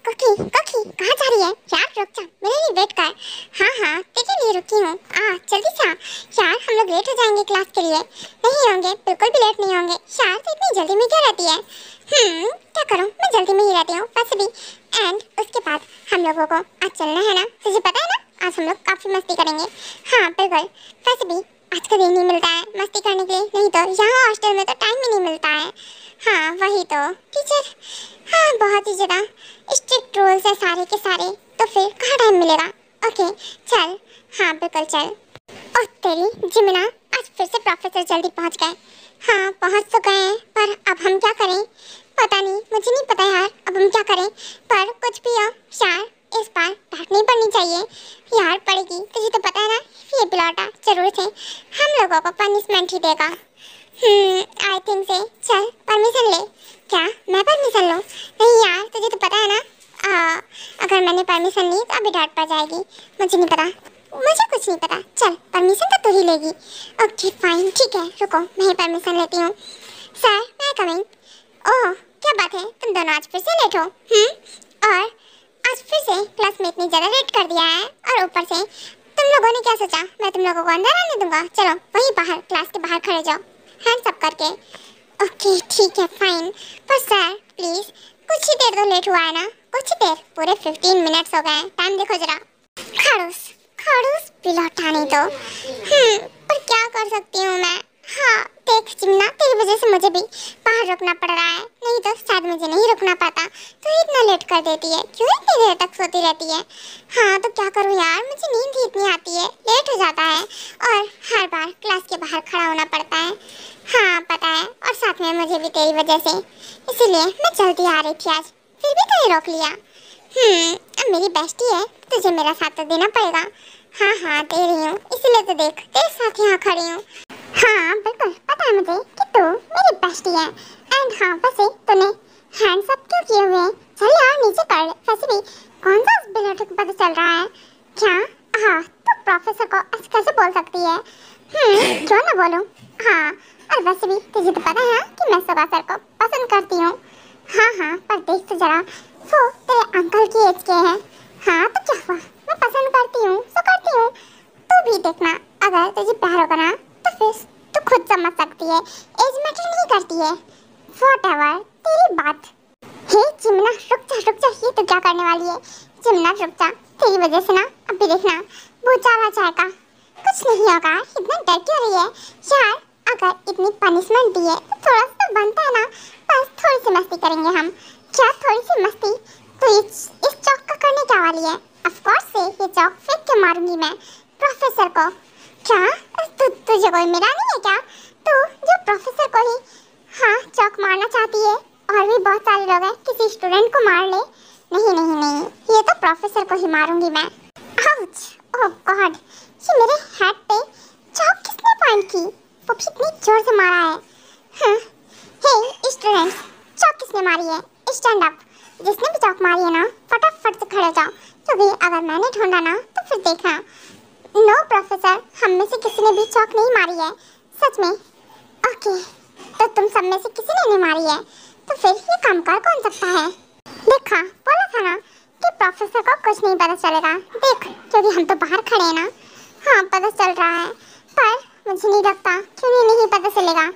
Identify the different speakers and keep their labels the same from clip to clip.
Speaker 1: कोकी कोकी कहाँ जा रही है यार? रुक जा, मेरे लिए वेट कर। हाँ हाँ तेरे लिए रुकी हूँ। जल्दी से आ यार, हम लोग लेट हो जाएंगे क्लास के लिए। नहीं होंगे, बिल्कुल भी लेट नहीं होंगे यार। तो इतनी जल्दी में क्यों रहती है? क्या करूँ, मैं जल्दी में ही रहती हूँ वैसे भी। एंड उसके बाद हम लोगों को आज चलना है ना, तुझे पता है ना? आज हम लोग काफ़ी मस्ती करेंगे। हाँ बिल्कुल, वैसे भी आज का दिन नहीं मिलता है मस्ती करने के लिए, नहीं तो यहाँ हॉस्टल में तो टाइम ही नहीं मिलता है। हाँ वही तो टीचर, हाँ बहुत ही ज़्यादा स्ट्रिक्ट रूल्स है सारे के सारे, तो फिर कहाँ टाइम मिलेगा। ओके चल, हाँ बिल्कुल चल। ओह तेरी जिमिना, आज फिर से प्रोफेसर जल्दी पहुँच गए। हाँ पहुँच तो गए हैं, पर अब हम क्या करें पता नहीं, मुझे नहीं पता यार अब हम क्या करें। पर कुछ भी हो यार, इस बार डांट नहीं पड़नी चाहिए यार। पड़ेगी, तुझे तो पता है ना, ये पिलौटा जरूर से हम लोगों को पनिशमेंट ही देगा। आई थिंक से। चल परमिशन ले। क्या मैं परमिशन लूँ? नहीं यार, तुझे तो पता है ना, अगर मैंने परमिशन ली तो अभी डांट पड़ जाएगी। मुझे नहीं पता, मुझे कुछ नहीं पता। चल परमिशन तो तू ही लेगी। ओके फाइन, ठीक है रुको, मैं ही परमिशन लेती हूँ। सर मैं कमिंग। ओह क्या बात है, तुम दोनों आज फिर से लेट हो? और आज फिर से क्लास में इतनी ज़्यादा लेट कर दिया है, और ऊपर से तुम लोगों ने क्या सोचा मैं तुम लोगों को अंदर आने दूंगा? चलो वहीं बाहर, क्लास के बाहर खड़े जाओ हैंड्स अप करके। ओके ठीक है फाइन, पर सर प्लीज़ कुछ ही देर तो लेट हुआ है ना, कुछ ही देर, पूरे 15 मिनट्स हो गए। टाइम देखो जरा। खड़ूस खड़ूस पिलौटा नहीं तो। पर क्या कर सकती हूँ मैं। हाँ देख चिमना, तेरी वजह से मुझे भी बाहर रुकना पड़ रहा है, नहीं तो शायद मुझे नहीं रुकना पड़ता। तो इतना लेट कर देती है, क्यों इतनी देर तक सोती रहती है? हाँ तो क्या करूँ यार, मुझे नींद ही इतनी आती है, लेट हो जाता है, और हर बार क्लास के बाहर खड़ा होना पड़ता है। हाँ पता है, और साथ में मुझे भी तेरी वजह से, इसीलिए मैं जल्दी आ रही थी आज, फिर भी तूने रोक लिया। अब मेरी बेस्टी है, तुझे मेरा साथ तो देना पड़ेगा। हाँ हाँ दे रही हूँ, इसीलिए तो देख तेरे साथ यहाँ खड़ी हूँ। हाँ बिल्कुल पता है मुझे कि तू मेरी बेस्टी है। एंड हाँ वैसे तूने हैंड्स अप क्यों किए हुए हैं? चल यार नीचे कर ले। वैसे भी कौन सा बिलौटे को पता चल रहा है क्या? हाँ तो प्रोफेसर को ऐसे कैसे बोल सकती है? क्यों ना बोलूँ। हाँ और वैसे भी तुझे तो पता है कि मैं सुगा सर को पसंद करती हूँ। हाँ पर देख तो जरा, वो तेरे अंकल की एज के हैं। हाँ तो क्या हुआ, मैं पसंद करती हूँ सो करती हूँ। तू भी देखना, अगर तुझे प्यार होगा ना तो फिर तू खुद समझ सकती है, एज मैटर नहीं करती है। व्हाटएवर तेरी बात। हे चिमना रुक जा, ये तो क्या करने वाली है? चिमना रुक जा, तेरी वजह से ना अभी देखना भूचावा जाएगा। कुछ नहीं होगा, इतना डर क्यों रही है यार? अगर इतनी पनिशमेंट दी है तो थोड़ा सा बनता है ना, बस थोड़ी सी मस्ती करेंगे हम। क्या थोड़ी सी मस्ती? तो इस चौक का करने क्या वाली है? ऑफ कोर्स से ये चौक फेंक के मारूंगी मैं प्रोफेसर को। क्या तुझे कोई मिला नहीं है क्या? तू जो प्रोफेसर को ही चौक मारना चाहती है, और भी बहुत सारे लोग हैं, किसी स्टूडेंट को मार ले। नहीं, ये तो प्रोफेसर को ही मारूंगी मैं। आउच, ओह गॉड, ये मेरे हेड पे चौक किसने पॉइंट की? वो भी इतनी जोर से मारा है। हे स्टूडेंट्स, चौक किसने मारी है? Stand up. जिसने भी चौक मारी है ना, फटाफट से खड़े हो जाओ, क्योंकि अगर मैंने ढूंढा ना तो फिर देखना। नो प्रोफेसर, हम में से किसी ने भी चौक नहीं मारी है, सच में। ओके तो तुम सब में से किसी ने नहीं मारी है, तो फिर ये काम कर कौन सकता है? देखा, बोला था ना कि प्रोफेसर को कुछ नहीं पता चलेगा। देख, क्योंकि हम तो बाहर खड़े हैं ना। हाँ पता चल रहा है, पर मुझे नहीं लगता क्यों नहीं पता चलेगा।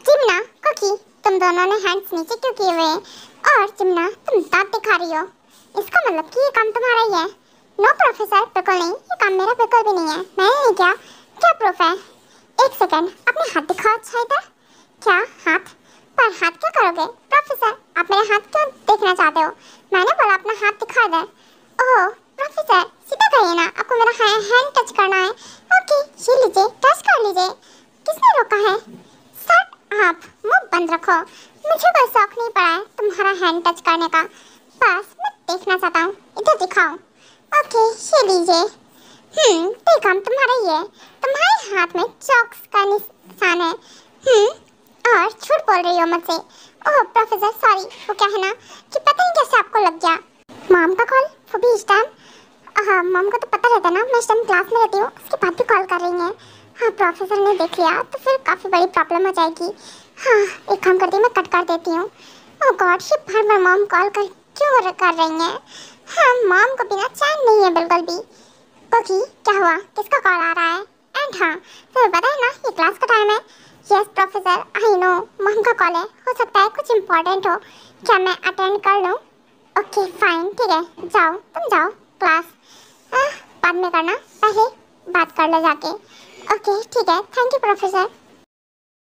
Speaker 1: चिमना कोकी, तुम दोनों ने हैंड्स नीचे क्यों किए हुए हैं? और चिमना तुम दांत दिखा रही हो, इसका मतलब कि ये काम तुम्हारा ही है। नो प्रोफेसर, बिल्कुल नहीं, ये काम मेरा बिल्कुल भी नहीं है, मैंने नहीं किया। क्या प्रूफ है? एक सेकंड, अपने हाथ दिखाओ। अच्छा इधर। क्या हाथ? पर हाथ क्या करोगे प्रोफेसर? आप मेरे हाथ क्यों देखना चाहते हो? मैंने बोला अपना हाथ दिखा दे। ओह प्रोफेसर सीधा कहिए ना, आपको मेरा हैंड टच करना है। ओके ये लीजिए, टच कर लीजिए। किसने रोका है? शट अप, मुंह बंद रखो। मुझे कोई शौक नहीं पड़ा है तुम्हारा हैंड टच करने का, बस मैं देखना चाहता हूँ, इधर दिखाओ। ओके ये लीजिए। तो काम तुम्हारा ही है, तुम्हारे हाथ में चॉक्स का निशान है। और झूठ बोल रही हो मुझसे। ओह प्रोफेसर सॉरी, वो क्या है ना कि पता नहीं कैसे आपको लग गया। मॉम का कॉल, वो भी इस टाइम? हाँ मॉम को तो पता रहता ना मैं इस टाइम क्लास में रहती हूँ, उसके बाद भी कॉल कर रही हैं। हाँ प्रोफेसर ने देख लिया तो फिर काफ़ी बड़ी प्रॉब्लम हो जाएगी। हाँ एक काम करती हूँ, मैं कट कर देती हूँ। ओह गॉड, ये बार बार मॉम कॉल क्यों कर रही हैं? हाँ, मॉम को बिना चैन नहीं है बिल्कुल भी। ओके, क्या हुआ? किसका कॉल आ रहा है? एंड हाँ, तुम्हें पता है ना ये क्लास का टाइम है। Yes professor, I know, mom का कॉल है, हो सकता है कुछ इम्पोर्टेंट हो। क्या मैं अटेंड कर लूँ? ओके फाइन, ठीक है, जाओ, तुम जाओ क्लास। बाद में करना, पहले बात कर लो जाके। ओके ठीक है, थैंक यू प्रोफेसर।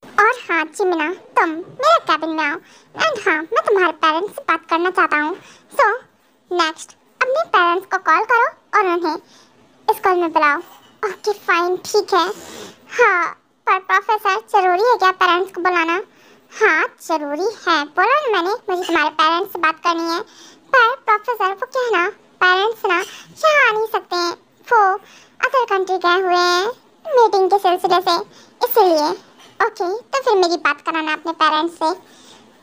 Speaker 1: और हाँ जिमिना, तुम मेरे कैबिन में आओ। एंड हाँ, मैं तुम्हारे पेरेंट्स से बात करना चाहता हूँ। सो नेक्स्ट, अपने पेरेंट्स को कॉल करो और उन्हें इस कॉल में बुलाओ। ओके फाइन, ठीक है। हाँ पर प्रोफेसर, जरूरी है क्या पेरेंट्स को बुलाना? हाँ जरूरी है, बोला ना मैंने, मुझे तुम्हारे पेरेंट्स से बात करनी है। पर प्रोफेसर वो क्या है ना, पेरेंट्स ना यहाँ आ नहीं सकते हैं, वो अदर कंट्री गए हुए हैं मीटिंग के सिलसिले से, इसलिए। ओके, तो फिर मेरी बात कराना अपने पेरेंट्स से।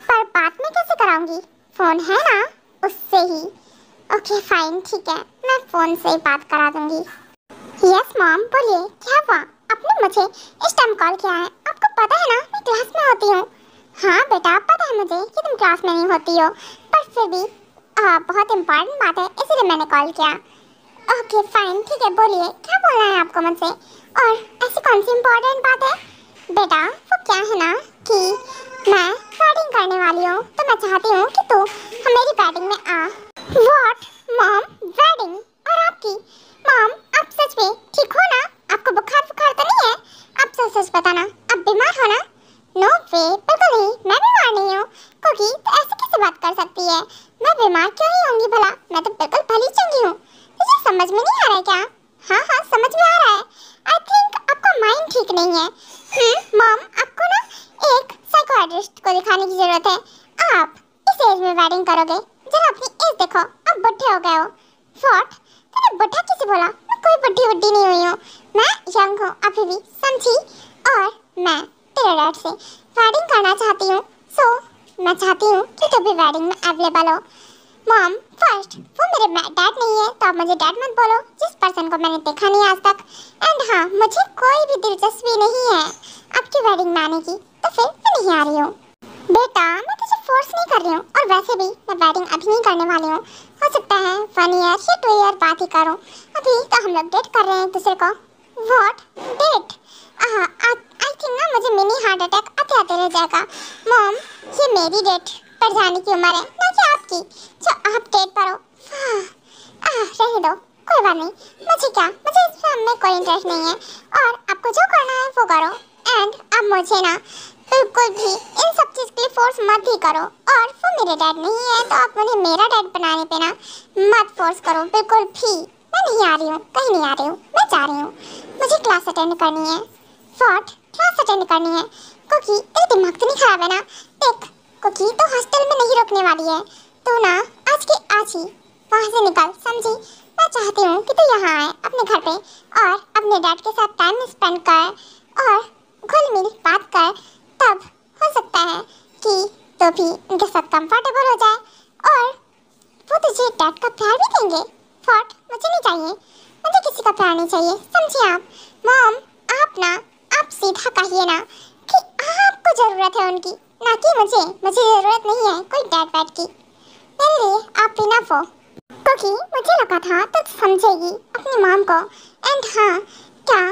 Speaker 1: पर बात मैं कैसे कराऊंगी? फोन है ना, उससे ही। ओके फाइन, ठीक है, मैं फोन से ही बात करा दूंगी। यस मॉम, बोलिए क्या हुआ? आपने मुझे इस टाइम कॉल किया है, आपको पता है ना मैं क्लास में होती हूँ। हाँ बेटा, पता है मुझे कि तुम क्लास में नहीं होती हो, पर फिर भी बहुत इम्पोर्टेंट बात है, इसीलिए मैंने कॉल किया। ओके फाइन, ठीक है, बोलिए क्या बोलना है आपको मुझसे, और ऐसी कौन सी इम्पोर्टेंट बात है? बेटा वो क्या है ना कि मैं वेडिंग करने वाली हूँ, तो मैं चाहती हूँ कि तू मेरी वेडिंग में आ। What mom, wedding? और आपकी मॉम, आप सच में ठीक हो ना? आपको बुखार तो नहीं है? आप सच बताना, आप बीमार हो ना? नो वे, बिल्कुल नहीं, मैं बीमार नहीं हूँ। क्योंकि तो ऐसे कैसे बात कर सकती है? मैं बीमार क्यों नहीं होंगी भला, मैं तो बिल्कुल भली चंगी हूँ। तुझे समझ में नहीं आ रहा है क्या? हाँ हाँ समझ में आ रहा है। आई थिंक आपका माइंड ठीक नहीं है। मॉम, आपको ना एक साइकोलॉजिस्ट को दिखाने की जरूरत है। आप इस एज में वेडिंग करोगे? जरा अपनी एज देखो, आप बुढ़े हो गए हो। व्हाट? तूने बुढ़ा किसे बोला? मैं कोई बुढ़ी नहीं हुई हूँ, मैं यंग हूँ अभी भी, समझी? और मैं तेरे डैड से वेडिंग करना चाहती हूँ। सो मैं चाहती हूँ कि तू भी वेडिंग में अवेलेबल हो। मॉम, फर्स्ट वो मेरे डैड नहीं है, तो आप मुझे डैड मत बोलो, जिस पर्सन को मैंने देखा नहीं आज तक। एंड हाँ, मुझे कोई भी दिलचस्पी नहीं है आपकी वेडिंग में आने की, तो फिर मैं नहीं आ रही हूँ। बेटा मैं तुझे फोर्स नहीं कर रही हूँ, और वैसे भी मैं वेडिंग अभी नहीं करने वाली हूँ। हो सकता है 1 ईयर या 2 ईयर बाद ही करूँ। अभी तो हम लोग डेट कर रहे हैं एक दूसरे को। What date? आई थिंक ना मुझे मिनी हार्ट अटैक आते आते रह जाएगा। मॉम, ये मेरी डेट पर जाने की उम्र है, ना कि आपकी। जो आप डेट पर हो रहने दो, कोई बात नहीं। मुझे क्या, मुझे इस काम में कोई इंटरेस्ट नहीं है, और आपको जो करना है वो करो। एंड अब मुझे ना बिल्कुल भी इन सब चीज़ के लिए फोर्स मत ही करो। और वो मेरे डैड नहीं है, तो आप मुझे मेरा डैड बनाने पे ना मत फोर्स करो बिल्कुल भी। मैं नहीं आ रही हूँ, कहीं नहीं आ रही हूँ, मैं जा रही हूँ। मुझे क्लास अटेंड करनी है। व्हाट? क्लास अटेंड करनी है? क्योंकि तेरा दिमाग तो नहीं खराब है ना? देख क्योंकि तो हॉस्टल में नहीं रुकने वाली है, तो ना आज की आज ही वहाँ से निकल, समझी? मैं चाहती हूँ कि तू यहाँ आए अपने घर पे, और अपने डैड के साथ टाइम स्पेंड कर और घुल मिल बात कर। तब हो सकता है कि तो भी उनके साथ कंफर्टेबल हो जाए, और वो तुझे डैड का प्यार भी देंगे। व्हाट? मुझे नहीं चाहिए, मुझे किसी का प्यार नहीं चाहिए, समझिए आप? मॉम, आप सीधा कहिए ना कि आपको जरूरत है उनकी, ना कि मुझे जरूरत नहीं है कोई डैड वैड की। मेरे लिए आप इनफ हो, क्योंकि मुझे लगा था तो समझेगी अपनी मॉम को। एंड हाँ, क्या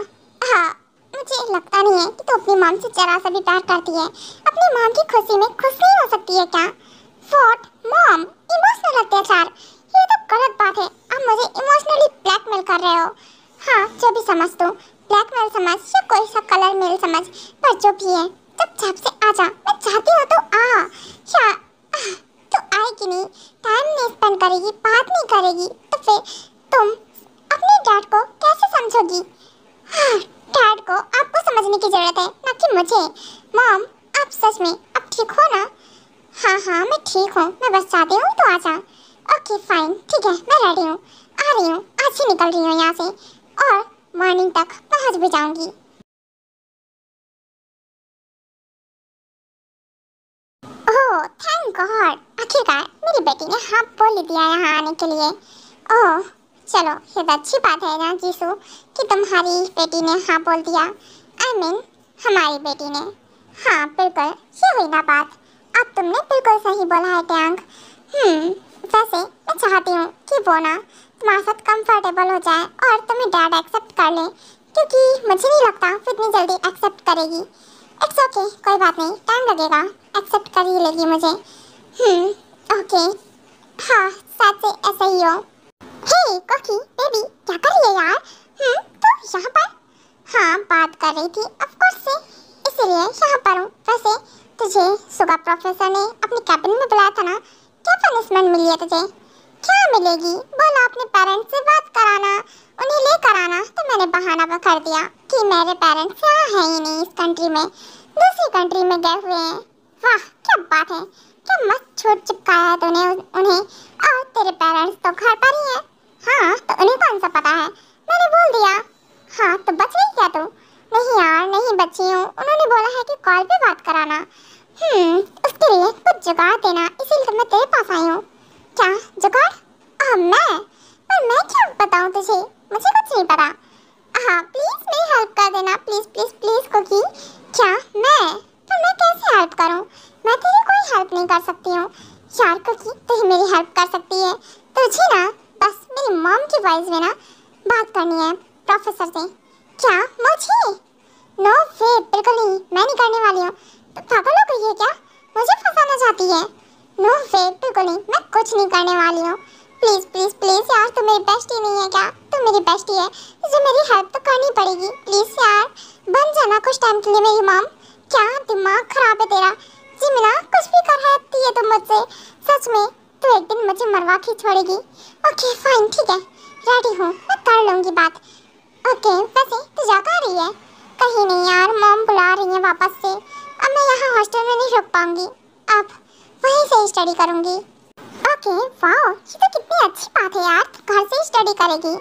Speaker 1: हाँ, मुझे लगता नहीं है कि तो अपनी मॉम से जरा सा भी प्यार करती है। अपनी मॉम की खुशी में खुश नहीं हो सकती है क्या? व्हाट मॉम, इमोशनल अत्याचार, ये तो गलत बात है। आप मुझे इमोशनली ब्लैकमेल कर रहे हो। हाँ, जो भी समझ दो, ब्लैकमेल समझ या कोई सा कलर मेल समझ, पर जो भी है चुपचाप से आ जा। मैं चाहती हूँ तो आ, या तो आएगी नहीं, टाइम नहीं स्पेंड करेगी, बात नहीं करेगी, तो फिर तुम अपने डैड को कैसे समझोगी? हाँ, डैड को आपको समझने की जरूरत है, ना कि मुझे। मॉम, आप सच में अब ठीक हो ना? हाँ हाँ मैं ठीक हूँ, मैं बस चाहती हूँ तो आ जा। ओके फाइन, ठीक है, मैं रेडी हूँ, आ रही हूँ, आज ही निकल रही हूँ यहाँ से, और मॉर्निंग तक पहुँच भी जाऊँगी। ओह थैंक गॉड, आखिरकार मेरी बेटी ने हाँ बोल ही दिया यहाँ आने के लिए। ओह चलो, ये तो अच्छी बात है ना जीसू कि तुम्हारी बेटी ने हाँ बोल दिया। आई मीन हमारी बेटी ने। हाँ बिल्कुल, ये हुई ना बात। अब तुमने बिल्कुल सही बोला है टैंक। वैसे मैं चाहती हूँ कि वो ना तुम्हारे साथ कंफर्टेबल हो जाए और तुम्हें डैड एक्सेप्ट कर ले, क्योंकि मुझे नहीं लगता वो इतनी जल्दी एक्सेप्ट करेगी। इट्स ओके, कोई बात नहीं, टाइम लगेगा, एक्सेप्ट कर ही लेगी मुझे। ओके, हाँ शायद से ऐसा ही हो। हे कोकी बेबी, क्या कर रही है यार? तो यहाँ पर? हाँ, बात कर रही थी ऑफ कोर्स से, इसीलिए यहाँ पर हूँ। वैसे तुझे सुगा प्रोफेसर ने अपने कैबिन में बुलाया था ना, क्या पनिशमेंट मिली है तुझे? क्या मिलेगी? बोला अपने पेरेंट्स से बात कराना, उन्हें लेकर आना, तो मैंने बहाना कर दिया कि मेरे पेरेंट्स यहाँ हैं ही नहीं, इस कंट्री में दूसरी कंट्री में गए हुए हैं। वाह क्या बात है, क्या मस्त छूट चिपकाया है तूने उन्हें। और तेरे पेरेंट्स तो घर पर ही हैं। हाँ तो उन्हें कौन सा पता है, मैंने बोल दिया। हाँ तो बच गई क्या तू? नहीं यार नहीं बची हूँ, उन्होंने बोला है कि कॉल पे बात कराना। उसके लिए कुछ जुगाड़ देना, इसीलिए तो मैं तेरे पास आई हूँ। क्या जुगाड़? मैं? पर मैं क्या बताऊँ तुझे, मुझे कुछ नहीं पता। हाँ प्लीज मेरी हेल्प कर देना, प्लीज प्लीज प्लीज कोकी। क्या मैं? पर मैं कैसे हेल्प करूँ? मैं तेरी कोई हेल्प नहीं कर सकती हूँ यार कोकी, तू मेरी हेल्प कर सकती है। तुझे ना बस मेरी मॉम की वॉइस में ना बात करनी है प्रोफेसर से। क्या मुझे? नो वे, बिल्कुल नहीं, मैं नहीं करने वाली हूँ। तो पागल हो गई है क्या? मुझे फंसाना चाहती है? नो वे, बिल्कुल नहीं, मैं कुछ नहीं करने वाली हूँ। प्लीज प्लीज प्लीज यार, तू मेरी बेस्टी नहीं है क्या? तू मेरी बेस्टी है, तुझे मेरी हेल्प तो करनी पड़ेगी। प्लीज यार बन जाना कुछ टाइम के लिए मेरी मॉम। क्या दिमाग खराब है तेरा? जिमिना कुछ भी कर सकती है तुम मुझसे, सच में तू एक दिन मुझे मरवा के छोड़ेगी। ओके फाइन, ठीक है, रेडी हूँ, मैं कर लूँगी बात। ओके वैसे तू जा कहाँ रही है? कहीं नहीं यार, मॉम बुला रही है वापस से। अब मैं यहाँ हॉस्टल में नहीं रुक पाऊंगी, अब वहीं से स्टडी करूँगी। ओके वाओ, ये तो कितनी अच्छी बात है यार, घर से स्टडी करेगी,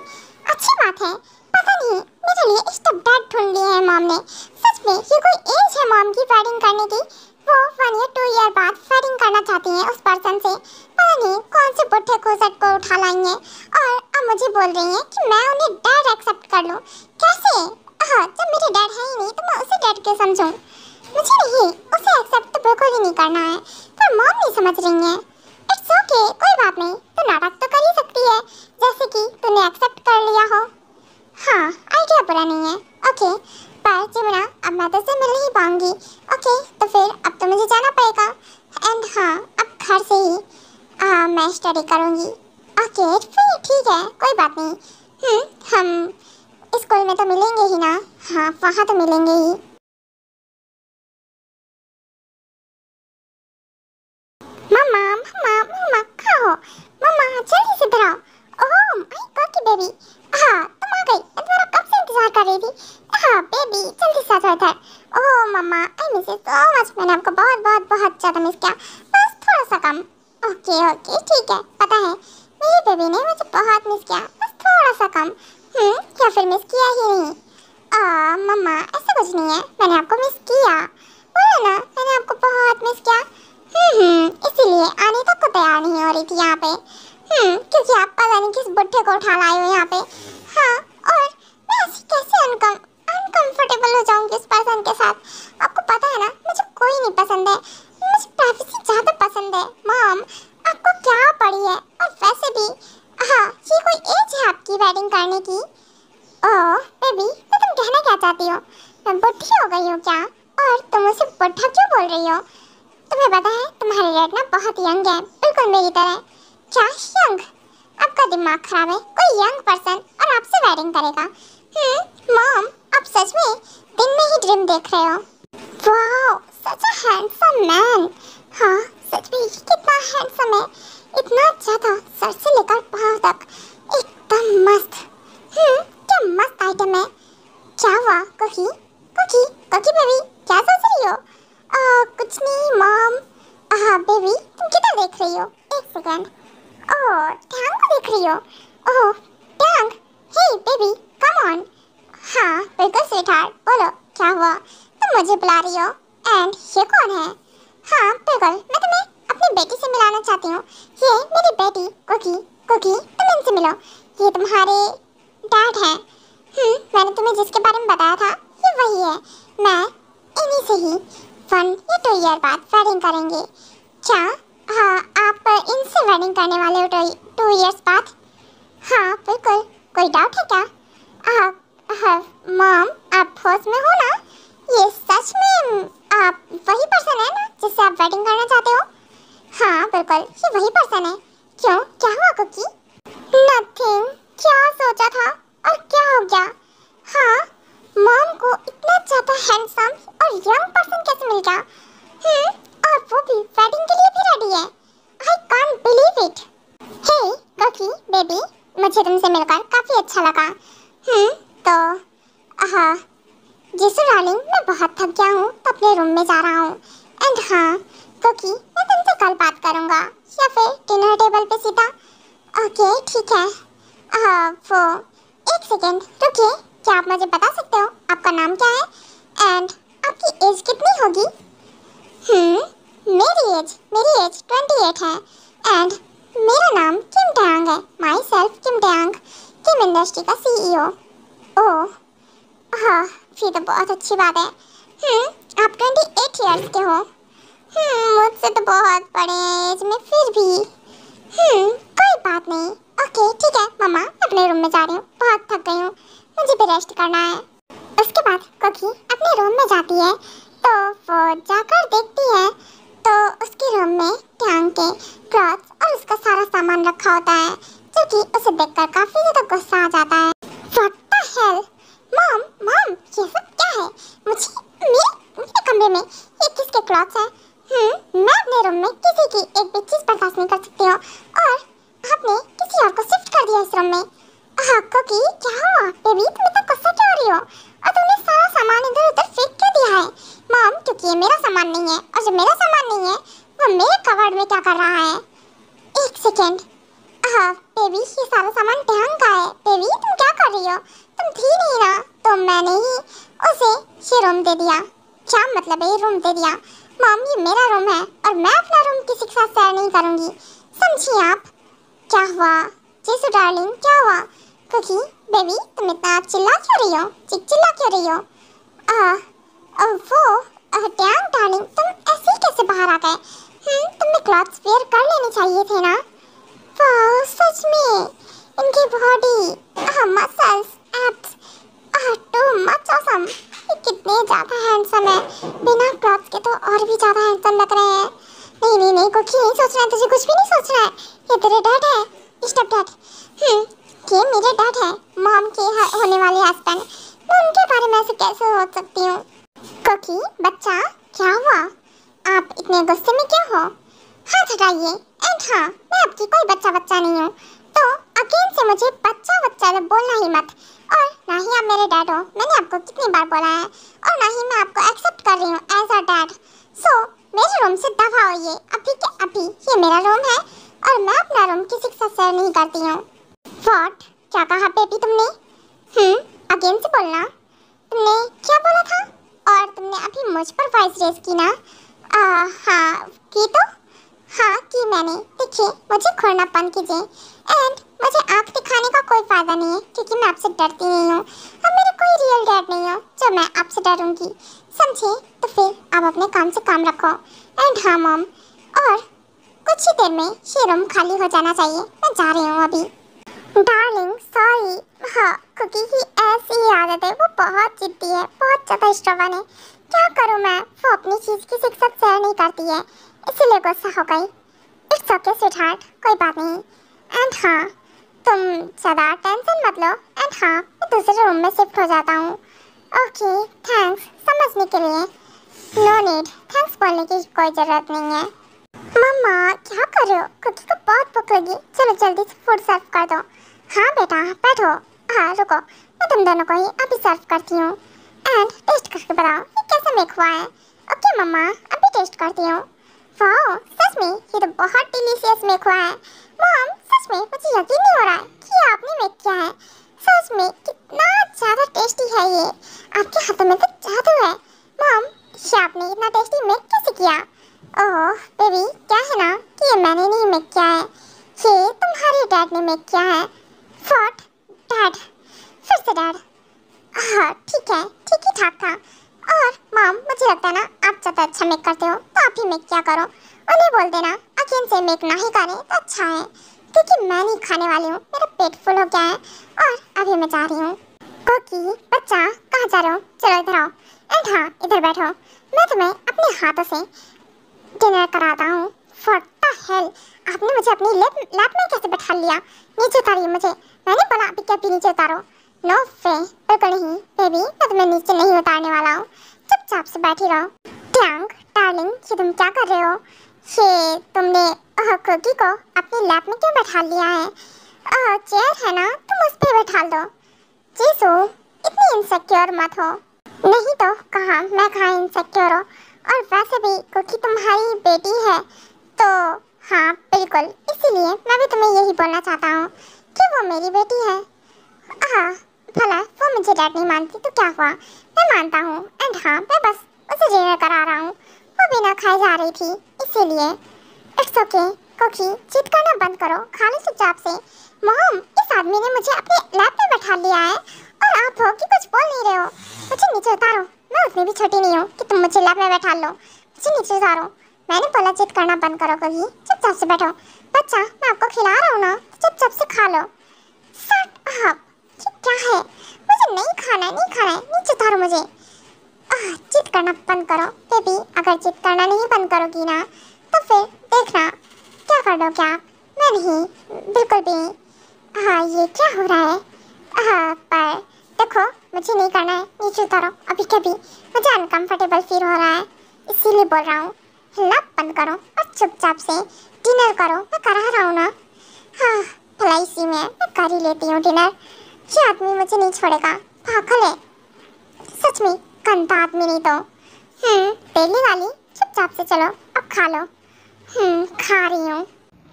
Speaker 1: अच्छी बात है। पता नहीं मेरे लिए स्टेप डैड ढूंढ लिए हैं मॉम ने। सच में ये कोई एज है मॉम की वेडिंग करने की? वो 1 या 2 ईयर बाद वेडिंग करना चाहती हैं उस पर्सन से। पता नहीं कौन से बुढ़े खोजट को उठा लाई हैं और अब मुझे बोल रही हैं कि मैं उन्हें डैड एक्सेप्ट कर लूँ। कैसे? हाँ जब मेरे डैड है ही नहीं तो मैं उसे डैड क्यों समझूँ? मुझे नहीं, उसे एक्सेप्ट तो बिल्कुल ही नहीं करना है, पर मॉम नहीं समझ रही है। इट्स ओके, कोई बात नहीं, तो नाटक तो कर ही सकती है, जैसे कि तूने एक्सेप्ट कर लिया हो। हाँ आइडिया बुरा नहीं है। ओके पर जिमिना अब मैं तुझसे मिल नहीं पाऊंगी। ओके तो फिर अब तो मुझे जाना पड़ेगा, एंड हाँ अब घर से ही मैं स्टडी करूँगी। ओके फिर ठीक है, कोई बात नहीं। हम स्कूल में तो मिलेंगे ही ना? हाँ वहाँ तो मिलेंगे ही। मम्मा मम्मा मम्मा कहाँ हो? मम्मा जल्दी से इधर आओ। ओह माय गॉड बेबी, हाँ तुम आ गई, मैं तुम्हारा कब से इंतजार कर रही थी। हाँ बेबी जल्दी से आ जाओ इधर। Oh mamma I miss you so much, मैंने आपको बहुत बहुत बहुत ज़्यादा मिस किया, बस थोड़ा सा कम। ओके ओके ठीक है, पता है मेरी बेबी ने मुझे बहुत मिस किया, बस थोड़ा सा कम। या फिर मिस किया ही नहीं? मम्मा ऐसा कुछ नहीं है, मैंने आपको मिस किया, बोला ना मैंने आपको बहुत मिस किया। इसीलिए आने तक को तैयार नहीं हो रही थी यहाँ पे। क्योंकि आप पता नहीं किस बुढ़े को उठा लाए हो यहाँ पे। हाँ और मैं ऐसे कैसे अनकंफर्टेबल हो जाऊंगी उस पर्सन के साथ? आपको पता है ना मुझे कोई नहीं पसंद है, मुझे प्राइवेसी ज़्यादा पसंद है। मॉम आपको क्या पड़ी है? और वैसे भी हाँ ये कोई एज है आपकी वेडिंग करने की? ओह बेबी तो तुम कहना क्या चाहती हो? मैं बुढ़ी हो गई हूँ क्या? और तुम उसे बुढ़ा क्यों बोल रही हो? तुम्हें पता है तुम्हारे डैड ना बहुत यंग है, बिल्कुल मेरी तरह। क्या यंग? आपका दिमाग खराब है, कोई यंग पर्सन और आपसे वेडिंग करेगा? मॉम आप सच में दिन में ही ड्रीम देख रहे हो? Wow such a handsome man. हाँ सच में ये कितना हैंडसम है, इतना ज़्यादा सर से लेकर पाँव तक एकदम मस्त। क्या मस्त आइटम है। क्या हुआ कोकी कोकी कोकी बेबी, क्या सोच रही हो? कुछ नहीं मॉम। हाँ बेबी तुम किधर देख रही हो? एक सेकंड। ओह टैंग को देख रही हो? Oh tang, hey baby come on. हाँ बिल्कुल स्वीटहार्ट, बोलो क्या हुआ? तुम मुझे बुला रही हो, एंड ये कौन है? हाँ बिल्कुल मैं तुम्हें अपनी बेटी से मिलाना चाहती हूँ, ये मेरी बेटी कोकी। कोकी तुम इनसे मिलो, ये तुम्हारे डैड हैं। मैंने तुम्हें जिसके बारे में बताया था ये वही है। मैं इन्हीं से ही 1 या 2 ईयर बाद वेडिंग करेंगे। क्या हाँ, आप इनसे वेडिंग करने वाले हो 2 इयर्स बाद? हाँ बिल्कुल। कोई डाउट है क्या? हाँ मॉम, आप होश में हो ना? ये सच में आप वही पर्सन है ना जिससे आप वेडिंग करना चाहते हो? हाँ बिल्कुल, ये वही पर्सन है। क्यों, क्या हुआ कुकी? नथिंग। क्या सोचा था और क्या हो गया? हाँ, मॉम को इतना ज्यादा हैंडसम और यंग पर्सन कैसे मिल गया? और वो भी वेडिंग के लिए भी रेडी है। I can't believe it. Hey cookie baby, मुझे तुमसे मिलकर काफी अच्छा लगा। तो हाँ जीसू डार्लिंग, मैं बहुत थक गया हूँ तो अपने रूम में जा रहा हूँ। एंड हाँ कुकी, मैं तुमसे कल बात करूँगा या फिर डिनर टेबल पे सीधा। ओके ठीक है। वो एक सेकेंड रुकिए, क्या आप मुझे बता सकते हो आपका नाम क्या है एंड आपकी एज कितनी होगी? मेरी एज 28 है एंड मेरा नाम किम टैंग है। My self Kim Tang, Kim industry का CEO। ओह हाँ, फिर तो बहुत अच्छी बात है। आप 28 इयर्स के हो। मुझसे तो बहुत बड़े हैं एज में, फिर भी कोई बात नहीं। ओके ठीक है मम्मा, अपने रूम में जा रही हूँ, बहुत थक गई हूँ, मुझे भी रेस्ट करना है। उसके बाद कुकी अपने रूम में जाती है तो वो जाकर देखती है तो उसके रूम में टैंग के क्लॉथ्स और उसका सारा सामान रखा होता है, जो कि उसे देखकर काफी ज्यादा गुस्सा आ जाता है। What the hell? Mom mom, ये सब क्या है? मेरे कमरे में ये किसके क्लॉथ्स हैं? मैं अपने रूम में किसी की एक भी चीज बर्दाश्त नहीं कर सकती हूँ और आपने किसी और को शिफ्ट कर दिया इस रूम में। हाँ कुकी, क्या हुआ बेबी, तुम इतना गुस्सा क्यों हो रही हो और तुमने सारा सामान इधर उधर फेंक क्यों दिया है? मॉम, क्योंकि ये मेरा सामान नहीं है और जो मेरा सामान नहीं है वो मेरे कबर्ड में क्या कर रहा है? एक सेकेंड। हाँ बेबी, ये सारा सामान टैंग का है। बेबी तुम क्या कर रही हो? तुम थी नहीं ना, तो मैंने ही उसे ये रूम दे दिया। क्या मतलब है ये रूम दे दिया? मॉम, ये मेरा रूम है और मैं अपना रूम किसी के साथ शेयर नहीं करूंगी, समझी आप? क्या हुआ जीसू डार्लिंग, क्या हुआ? कुकी बेबी, तुम इतना चिल्ला क्यों रही हो, चिल्ला क्यों रही हो? वो टैंग डार्लिंग, तुम ऐसे ही कैसे बाहर आ गए? तुमने क्लॉथ्स वेयर कर लेने चाहिए थे ना। वाह सच में, इनकी body, muscles, abs, to much awesome. ये कितने ज्यादा हैंडसम है, बिना क्लॉथ्स के तो और भी ज्यादा हैंडसम लग रहे हैं। नहीं नहीं नहीं कुकी, नहीं सोचना है तुझे, कुछ भी नहीं सोचना है। ये तेरे डैड है, स्टेप डैड। ये मेरे डैड है, मॉम के होने वाले हस्बैंड। मैं उनके बारे में ऐसे कैसे सोच सकती हूँ? कुकी बच्चा, क्या हुआ? आप इतने गुस्से में क्यों हो? हाथ हटाइए। एंड हाँ, मैं आपकी कोई बच्चा नहीं हूँ, तो अगेन से मुझे बच्चा बोलना ही मत। और ना ही आप मेरे डैड हो, मैंने आपको कितनी बार बोला है, और ना ही मैं आपको एक्सेप्ट कर रही हूँ एज अ डैड। सो मेरे रूम से दफा होइए अभी के अभी। ये मेरा रूम है और मैं अपना रूम किसी के साथ शेयर नहीं करती हूँ। व्हाट? क्या कहा बेबी तुमने? अगेन से बोलना। तुमने क्या बोला था? और तुमने अभी मुझ पर वॉइस रेज की ना? हाँ की तो? हाँ की मैंने। देखिए मुझे खोलना बंद कीजिए एंड मुझे आंख दिखाने का कोई फायदा नहीं है क्योंकि मैं आपसे डरती नहीं हूँ और मेरा कोई रियल डैड नहीं हो जो मैं आपसे डरूंगी, समझे? तो फिर आप अपने काम से काम रखो। एंड हाँ मॉम, और कुछ ही देर में ये रूम खाली हो जाना चाहिए, मैं जा रही हूँ अभी। Darling sorry. हाँ कुकी की ऐसी ही आदत है, वो बहुत जिद्दी है, बहुत ज़्यादा स्टबर्न है। क्या करूँ मैं, वो अपनी चीज़ किसी के साथ शेयर नहीं करती है, इसीलिए गुस्सा हो गई। इट्स ओके स्वीटहार्ट, कोई बात नहीं। एंड हाँ तुम ज़्यादा टेंशन मत लो। एंड हाँ मैं दूसरे रूम में शिफ्ट हो जाता हूँ। ओके थैंक्स समझने के लिए। नो नीड थैंक्स बोलने की कोई ज़रूरत नहीं है। मम्मा क्या कर रहे हो? कुकी को बहुत भूख लगी, चलो जल्दी से फूड सर्व कर दो। हाँ बेटा बैठो। हाँ रुको, मैं तुम दोनों को ही अभी सर्व करती हूँ एंड टेस्ट करके बताओ ये कैसा मेक हुआ है। ओके मम्मा, अभी टेस्ट करती हूँ। वाह सच में ये तो बहुत डिलीशियस मेक हुआ है। मॉम सच में मुझे यकीन नहीं हो रहा है कि आपने मेक किया है। सच में कितना ज़्यादा टेस्टी है ये, आपके हाथों में तो जादू है। मॉम ये आपने इतना टेस्टी मेक कैसे किया? ओह बेबी क्या है ना कि ये मैंने नहीं मेक किया है, ये तुम्हारे डैड ने मेक किया है। व्हाट? डैड? फिर से डैड? हाँ ठीक है, ठीक ही ठाक था। और मॉम मुझे लगता है ना आप ज़्यादा अच्छा मेक करते हो तो आप ही मेक किया करो, उन्हें बोल देना अगेन से मेक ना ही करें तो अच्छा है, क्योंकि मैं नहीं खाने वाली हूँ, मेरा पेट फुल हो गया है और अभी मैं जा रही हूँ। कोकी बच्चा कहाँ जा रहे हो, चलो इधर आओ एंड हाँ इधर बैठो, मैं तुम्हें अपने हाथों से डिनर कराता हूँ। व्हाट द हेल, आपने मुझे अपनी लैप में कैसे बैठा लिया? नीचे उतारिए मुझे, मैंने बोला अभी क्या नीचे उतारो। नो वे, बिल्कुल नहीं बेबी, मैं तुम्हें नीचे नहीं उतारने वाला हूँ, चुपचाप से बैठी रहो। टैंग डार्लिंग, ये तुम क्या कर रहे हो? ये तुमने कुकी को अपनी लैप में क्यों बैठा लिया है? चेयर है ना, तुम उस पर बैठा दो। जीसू इतनी इनसिक्योर मत हो। नहीं तो कहाँ, मैं कहाँ इनसिक्योर हो, और वैसे भी कुकी तुम्हारी बेटी है तो हाँ बिल्कुल, इसीलिए मैं भी तुम्हें यही बोलना चाहता हूँ कि वो मेरी बेटी है। हाँ भला वो मुझे डैड नहीं मानती तो क्या हुआ, मैं मानता हूँ एंड हाँ मैं बस उसे डिनर करा रहा हूँ, वो बिना खाए जा रही थी इसीलिए। इट्स ओके कुकी, जिद करना बंद करो, खा लो चुपचाप से। मॉम, इस आदमी ने मुझे अपने लैप में बैठा लिया है और आप हो कि कुछ बोल नहीं रहे हो। मुझे नीचे उतारो, मैं उतनी भी छोटी नहीं हूँ कि तुम मुझे लैप में बैठा लो। मुझे नीचे उतारो, मैंने बोला जिद करना बंद करो कुकी, चुपचाप से बैठो। बच्चा मैं आपको खिला रहा हूँ ना, चुपचाप से खा लो। शट अप, ये क्या है? मुझे नहीं खाना है, नहीं खाना है, नीचे उतारो मुझे। जिद करना बंद करो बेबी, अगर जिद करना नहीं बंद करोगी ना तो फिर देखना क्या कर दोगे आप। मैं नहीं, बिल्कुल भी नहीं। हाँ ये क्या हो रहा है? पर देखो मुझे नहीं करना है, नीचे उतारो अभी कभी, मुझे अनकंफर्टेबल फील हो रहा है इसीलिए बोल रहा हूँ। हिलना बंद करो और चुपचाप से डिनर करो, मैं करा रहा हूँ ना। हाँ भला इसी में मैं कर ही लेती हूँ डिनर, ये आदमी मुझे नहीं छोड़ेगा, पागल है सच में, गंदा आदमी नहीं तो। पहली वाली, चुपचाप से चलो अब खा लो। खा रही हूँ।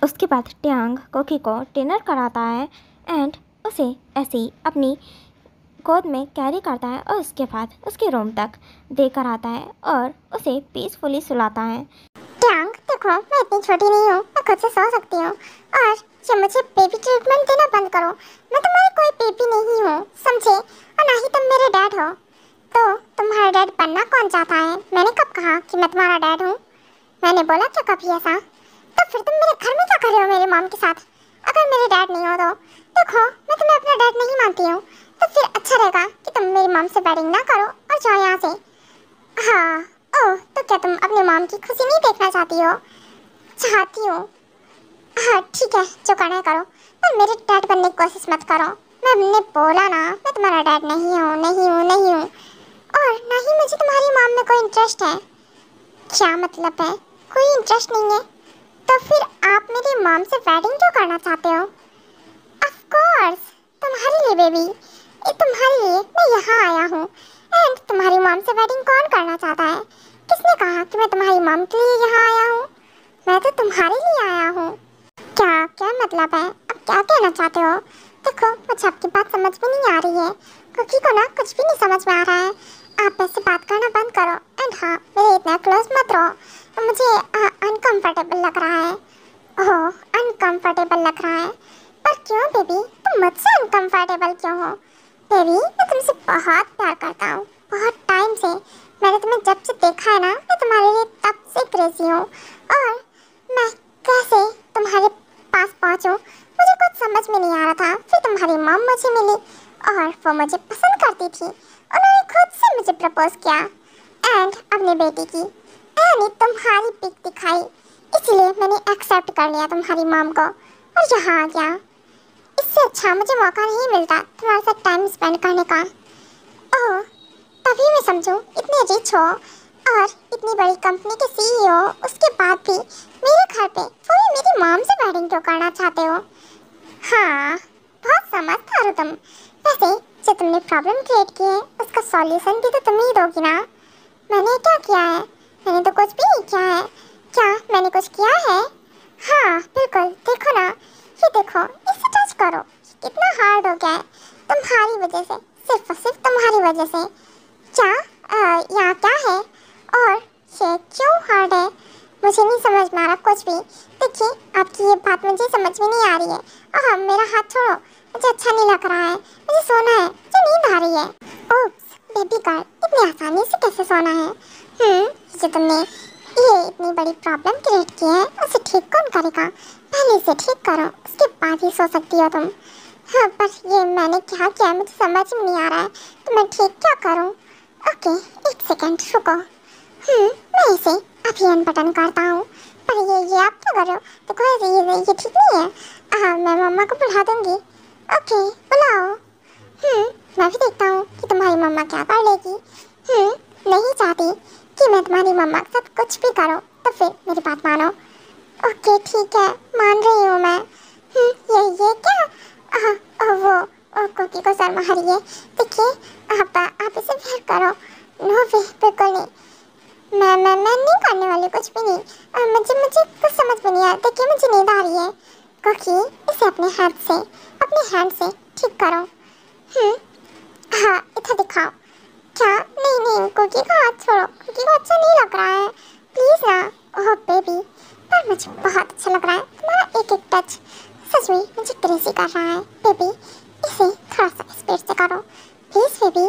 Speaker 2: उसके बाद ट्यांग कोकी को डिनर कराता है एंड उसे ऐसे ही अपनी गोद में कैरी करता है और उसके बाद उसके रूम तक देकर आता है और उसे पीसफुली सुलाता है।
Speaker 1: ट्यांग देखो, मैं इतनी छोटी नहीं हूँ, मैं खुद से सो सकती हूँ, और ये मुझे बेबी ट्रीटमेंट देना बंद करो। मैं तुम्हारी कोई बेबी नहीं हूँ समझे, और ना ही तुम मेरे डैड हो। तो तुम्हारा डैड बनना कौन चाहता है? मैंने कब कहा कि मैं तुम्हारा डैड हूँ? मैंने बोला क्या कभी ऐसा? तो फिर तुम मेरे घर में क्या कर रहे हो मेरे मॉम के साथ? अगर मेरे डैड नहीं हो तो देखो, मैं तुम्हें अपना डैड नहीं मानती हूँ, तो फिर अच्छा रहेगा कि तुम मेरी मॉम से बैटिंग ना करो और जाओ यहाँ से। हाँ ओह, तो क्या तुम अपने मॉम की खुशी नहीं देखना चाहती हो? चाहती हो? हाँ ठीक है, जो करना है करो, पर मेरे डैड बनने की कोशिश मत करो। मैंने बोला ना, मैं तुम्हारा डैड नहीं हूँ, नहीं हूँ, नहीं हूँ, और ना ही मुझे तुम्हारी मॉम में कोई इंटरेस्ट है। क्या मतलब है कोई इंटरेस्ट नहीं है? तो फिर आप मेरी मॉम से वेडिंग क्यों करना चाहते हो? ऑफ कोर्स तुम्हारे लिए बेबी, ये तुम्हारे लिए मैं यहाँ आया हूँ। एंड तुम्हारी मॉम से वेडिंग कौन करना चाहता है? किसने कहा कि मैं तुम्हारी मॉम के लिए यहाँ आया हूँ? मैं तो तुम्हारे लिए आया हूँ। क्या क्या मतलब है, अब क्या कहना चाहते हो? देखो मुझे आपकी बात समझ में नहीं आ रही है, कुकी को ना कुछ भी नहीं समझ में आ रहा है। आप ऐसे बात करना बंद करो एंड हाँ मेरे इतना क्लोज मत रहो, मुझे अनकंफर्टेबल लग रहा है। ओह अनकंफर्टेबल लग रहा है, पर क्यों बेबी, तुम मुझसे अनकंफर्टेबल क्यों हो? बेबी मैं तुमसे बहुत प्यार करता हूँ, बहुत टाइम से। मैंने तुम्हें जब से देखा है ना, मैं तुम्हारे लिए तब से क्रेजी हूँ, और मैं कैसे तुम्हारे पास पहुँचूँ मुझे कुछ समझ में नहीं आ रहा था। फिर तुम्हारी मॉम मुझे मिली और वो मुझे पसंद करती थी, उन्होंने खुद से मुझे प्रपोज किया एंड अपनी बेटी की एंड तुम्हारी पिक दिखाई, इसलिए मैंने एक्सेप्ट कर लिया तुम्हारी मॉम को और यहाँ आ गया। इससे अच्छा मुझे मौका नहीं मिलता तुम्हारे साथ टाइम स्पेंड करने का। ओह तभी मैं समझूं, इतने रिच हो और इतनी बड़ी कंपनी के सीईओ, उसके बाद भी मेरे घर पे वो भी मेरी मॉम से वेडिंग क्यों करना चाहते हो? हाँ बहुत समझदार हो तुम। वैसे जो तुमने प्रॉब्लम क्रिएट की है उसका सॉल्यूशन भी तो तुम ही दोगी ना। मैंने क्या किया है? मैंने तो कुछ भी नहीं किया है। क्या मैंने कुछ किया है? हाँ बिल्कुल, देखो ना, ये देखो, इसे टच करो, कितना हार्ड हो गया है तुम्हारी वजह से, सिर्फ और सिर्फ तुम्हारी वजह से। क्या यहाँ क्या है और ये क्यों हार्ड है? मुझे नहीं समझ में आ रहा कुछ भी। देखिए आपकी ये बात मुझे समझ में नहीं आ रही है। मेरा हाथ छोड़ो, मुझे अच्छा नहीं लग रहा है, मुझे सोना है, मुझे नींद आ रही है। ओप्स बेबी गर्ल, इतनी आसानी से कैसे सोना है? ये तुमने ये इतनी बड़ी प्रॉब्लम क्रिएट की है, उसे ठीक कौन करेगा? पहले इसे ठीक करो, उसके बाद ही सो सकती हो तुम। हाँ, पर ये मैंने क्या किया मुझे समझ में नहीं आ रहा है, तो मैं ठीक क्या करूँ? ओके, एक सेकंड रुको। मैं इसे अभी अनबटन करता हूँ। पर ये आप क्या कर रहे हो? देखो ये ठीक नहीं है। हाँ, मैं मम्मा को बुला दूंगी। ओके, बुलाओ। मैं भी देखता हूँ कि तुम्हारी मम्मा क्या कर लेगी। नहीं चाहती कि मैं तुम्हारी मम्मा के साथ कुछ भी करूँ, तो फिर मेरी बात मानो। ओके ठीक है, मान रही हूँ मैं। ये क्या? वो कुकी को शर्मा आ रही है। देखिए, आप इसे फिर करो। नो वे, बिल्कुल नहीं। मैं नहीं करने वाली कुछ भी नहीं। मुझे कुछ समझ में नहीं आ रहा। देखिए, मुझे नींद आ रही है। कुकी, इसे अपने हैंड से ठीक करो। हाँ, इधर दिखाओ। क्या? नहीं, कुकी का हाथ छोड़ो। कुकी को अच्छा नहीं लग रहा है, प्लीज ना। ओह बेबी, पर मुझे बहुत अच्छा लग रहा है तुम्हारा एक एक टच। सच में मुझे क्रेजी कर रहा है बेबी। इसे थोड़ा सा स्पीड से करो प्लीज बेबी।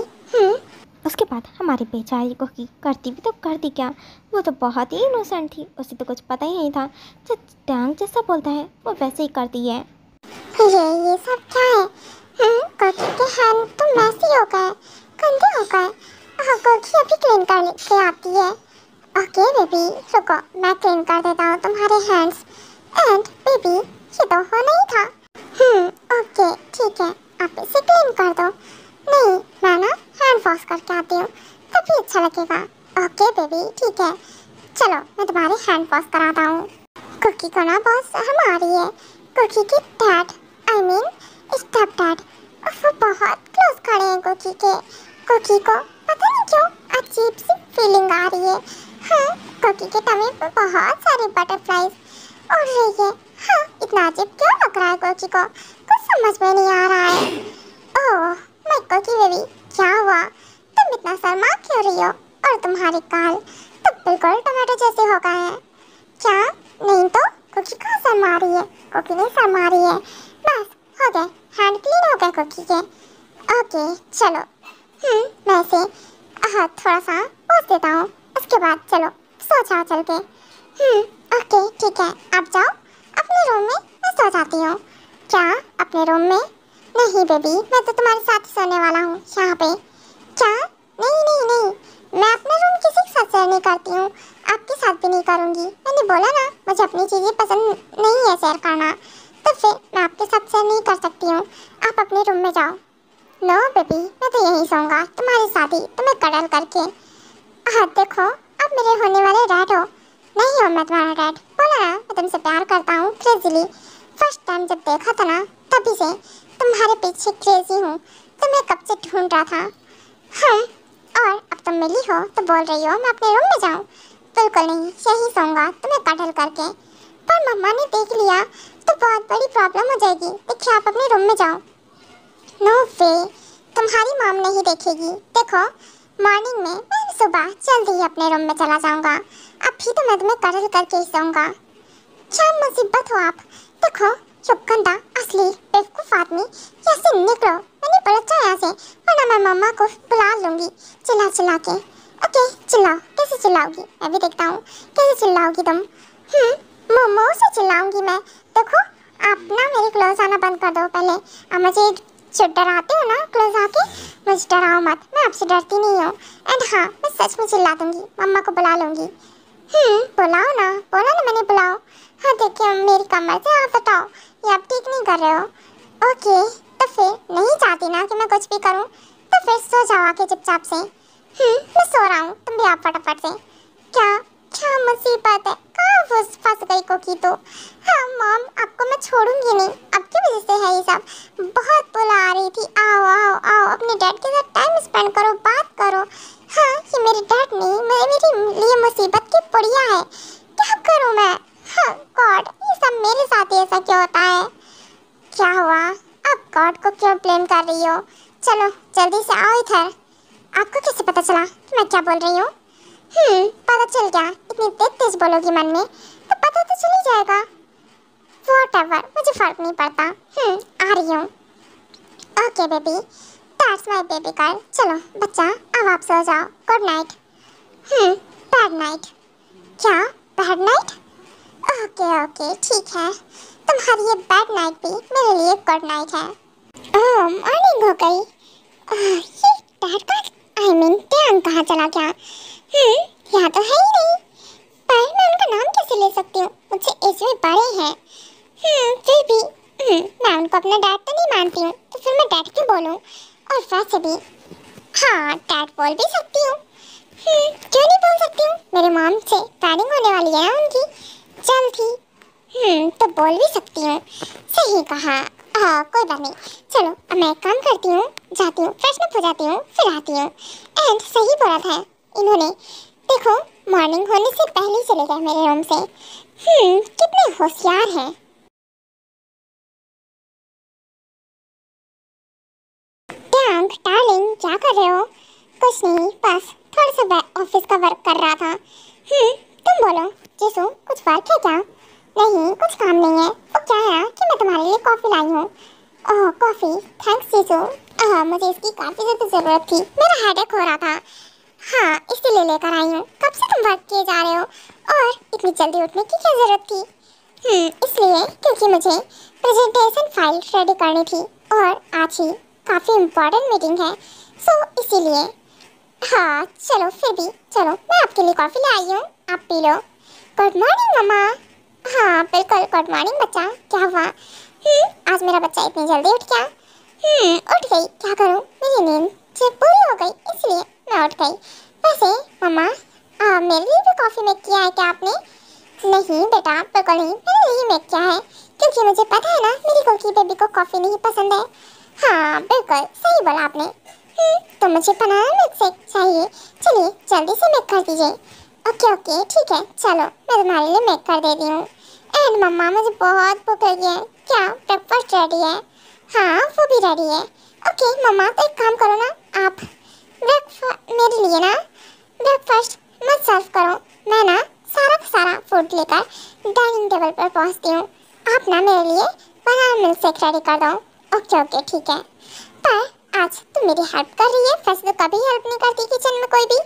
Speaker 2: उसके बाद हमारी बेचारी कुकी करती भी तो कर दी क्या, वो तो बहुत ही इनोसेंट थी, उसे तो कुछ पता ही नहीं था। जो टैंग जैसा बोलता है वो वैसे ही करती है।
Speaker 1: ये सब क्या है? कुकी के हैंड तो मैसी हो गए, गंदे हो गए। कुकी अभी क्लीन कर के आती है। ओके बेबी, रुको, मैं क्लीन कर देता हूँ तुम्हारे हैंड्स। एंड बेबी, ये तो होना ही था। ओके ठीक है, आप इसे क्लीन कर दो। नहीं, मैं ना हैंड वॉश करके आती हूँ, तभी अच्छा लगेगा। ओके बेबी, ठीक है, चलो मैं तुम्हारे हैंड वॉश कराता हूँ। कुकी को ना बहुत शर्म आ रही है। कुकी के dad, I mean step dad, वो बहुत क्लोज खड़े हैं कुकी के। कुकी को पता नहीं क्यों अजीब सी फीलिंग आ रही है। हाँ, कुकी के टमी पे बहुत सारे बटरफ्लाइज उड़ रही है। हाँ, इतना अजीब क्यों लग रहा है कुकी को? कुछ समझ में नहीं आ रहा है। ओह माय कुकी बेबी, क्या हुआ? तुम इतना शर्मा क्यों रही हो? और तुम्हारे गाल तो बिल्कुल टमाटो जैसे हो गए हैं। क्या? नहीं तो कुकी कहाँ शर्मा रही है? कुकी नहीं शर्मा रही है। बस हो गए, हैंड क्लीन हो गए कुकी के। ओके चलो, मैं इसे थोड़ा सा पोंछ देता हूँ। उसके बाद चलो सो जाओ चल के। ओके ठीक है, आप जाओ अपने रूम में, मैं सो जाती हूँ। क्या? अपने रूम में? नहीं बेबी, मैं तो तुम्हारे साथ ही सोने वाला हूँ यहाँ पे। क्या? नहीं, मैं अपना रूम किसी के साथ शेयर नहीं करती हूँ, आपके साथ भी नहीं करूँगी। मैंने बोला ना, मुझे अपनी चीज़ें पसंद नहीं है शेयर करना, तो फिर मैं आपके साथ शेयर नहीं कर सकती हूँ। आप अपने रूम में जाओ। नो बेबी, मैं तो यहीं सोऊंगा तुम्हारे साथ ही, तुम्हें कडल करके। हाँ देखो, आप मेरे होने वाले डैड हो। नहीं हो मैं तुम्हारा डैड, बोला ना मैं तुमसे प्यार करता हूँ क्रेजीली। फर्स्ट टाइम जब देखा था ना, तभी से तुम्हारे पीछे क्रेजी हूँ, तुम्हें कब से ढूंढ रहा था। हाँ, और अब तुम मिली हो तो बोल रही हो मैं अपने रूम में जाऊँ? बिल्कुल नहीं, यहीं सोऊंगा तुम्हें कडल करके। पर मम्मा ने देख लिया तो बहुत बड़ी प्रॉब्लम हो जाएगी। देखिए, आप अपने रूम में जाओ। नो वे, तुम्हारी मॉम नहीं देखेगी। देखो, मॉर्निंग में मैं सुबह जल्दी ही अपने रूम में चला जाऊंगा। अभी तो मैं तुम्हें कडल करके ही सोऊंगा। क्या मुसीबत हो आप? देखो, चुप गंदा असली बेवकूफ आदमी, यहाँ से निकलो। मैंने बोला था यहाँ से, वरना मैं मम्मा को बुला लूंगी चिल्ला के। ओके चिल्लाओ, कैसे चिल्लाओगी? मैं भी देखता हूँ कैसे चिल्लाओगी तुम। मोमो से चिल्लाऊंगी मैं। देखो, आप ना मेरे क्लोज आना बंद कर दो पहले। आप मुझे जो डराते हो ना क्लोज आके, मुझे डराओ मत, मैं आपसे डरती नहीं हूँ। एंड हाँ, मैं सच में चिल्ला दूंगी, मम्मा को बुला लूंगी। बुलाओ ना, बोला ना मैंने बुलाओ। हाँ देखिए, मेरी कमर से हाथ हटाओ, ये आप ठीक नहीं कर रहे हो। ओके, तो फिर नहीं चाहती ना कि मैं कुछ भी करूँ, तो फिर सो जाओ आके चुपचाप से। मैं सो रहा हूँ, तुम भी आओ फटाफट से। क्या? क्या मुसीबत है? कहाँ फंस गई कुकी तो? हाँ मॉम, आपको मैं छोड़ूंगी नहीं, आपकी वजह से है ये सब। बहुत बुला आ रही थी, आओ आओ आओ, अपने डैड के साथ टाइम स्पेंड करो, बात करो। हाँ, ये मेरे डैड नहीं, मेरे लिए मुसीबत की पुड़िया है। क्या करूँ मैं? हाँ गॉड, ये सब मेरे साथ ही ऐसा क्यों होता है? क्या हुआ? आप गॉड को क्यों ब्लेम कर रही हो? चलो जल्दी से आओ इधर। आपको कैसे पता चला कि मैं क्या बोल रही हूँ? पता चल गया, इतनी तेज बोलोगी मन में तो पता तो चल ही जाएगा। व्हाटएवर, मुझे फर्क नहीं पड़ता। आ रही हूँ। Okay baby, that's my baby girl. चलो बच्चा, अब आप सो जाओ। Good night. Bad night. क्या बैड नाइट? ओके ओके ठीक है, तुम्हारी ये बैड नाइट भी मेरे लिए गुड नाइट है। ओह मॉर्निंग हो गई। ये डैड का आई मीन टैंग कहाँ चला गया? यहाँ तो है ही नहीं, पर मैं उनका नाम कैसे ले सकती हूँ, मुझसे एज में बड़े हैं। फिर भी मैं उनको अपना डैड तो नहीं मानती हूँ, तो फिर मैं डैड क्यों बोलूँ? और वैसे भी हाँ डैड बोल भी सकती हूँ। क्यों नहीं बोल सकती हूँ? मेरे मॉम से वेडिंग होने वाली है ना उनकी जल्द ही। तो बोल भी सकती हूँ। सही कहा। हाँ कोई बात नहीं, चलो अब मैं एक काम करती हूँ, जाती हूँ, फ्रेशन अप हो जाती हूँ, फिर आती हूँ। एंड सही बोला था इन्होंने, देखो मॉर्निंग होने से पहले ही चले गए मेरे रूम से। कितने होशियार हैं। टैंक डार्लिंग क्या कर रहे हो? कुछ नहीं, बस थोड़ा सा ऑफिस का वर्क कर रहा था। तुम बोलो जीसू, कुछ वर्क है क्या? नहीं कुछ काम नहीं है। वो क्या है कि मैं तुम्हारे लिए कॉफ़ी लाई हूँ। ओह कॉफ़ी, थैंक्स जीसू। मुझे इसकी काफ़ी ज़्यादा ज़रूरत थी, मेरा हेडेक हो रहा था। हाँ इसीलिए लेकर आई हूँ। कब से तुम वर्क किए जा रहे हो और इतनी जल्दी उठने की क्या ज़रूरत थी? इसलिए क्योंकि मुझे प्रेजेंटेशन फाइल रेडी करनी थी और आज ही काफ़ी इम्पोर्टेंट मीटिंग है, सो इसीलिए। हाँ चलो फिर भी चलो, मैं आपके लिए कॉफ़ी ले आई हूँ, आप पी लो। गुड मॉर्निंग मम्मा। हाँ बिल्कुल गुड मॉर्निंग बच्चा, क्या हुआ? आज मेरा बच्चा इतनी जल्दी उठ गया। उठ गई, क्या करूँ, मेरी नींद जब पूरी हो गई इसलिए मैं उठ गई। वैसे मम्मा मेरे लिए भी कॉफ़ी मेक किया है क्या आपने? नहीं बेटा बिल्कुल नहीं, मैंने नहीं मेक किया है, क्योंकि मुझे पता है ना मेरी कोकी बेबी को कॉफ़ी नहीं पसंद है। हाँ बिल्कुल सही बोला आपने। तो मुझे बनाना मिल्क शेक चाहिए, चलिए जल्दी से मेक कर दीजिए। ओके ओके ठीक है, चलो मैं तुम्हारे लिए मेक कर देती हूँ। एंड मम्मा मुझे बहुत भूख लगी है, क्या ब्रेकफास्ट रेडी है? हाँ वो भी रेडी है। ओके मम्मा तो एक काम करो ना, आप ब्रेकफास्ट मेरे लिए ना ब्रेकफास्ट मत सर्व करो, मैं ना सारा का सारा फूड लेकर डाइनिंग टेबल पर पहुँचती हूँ। आप ना मेरे लिए बनाना मिल्क शेक रेडी कर दो। ओके ओके ठीक है, पर आज तुम मेरी हेल्प कर रही है, वैसे तो कभी हेल्प नहीं करती किचन में कोई भी।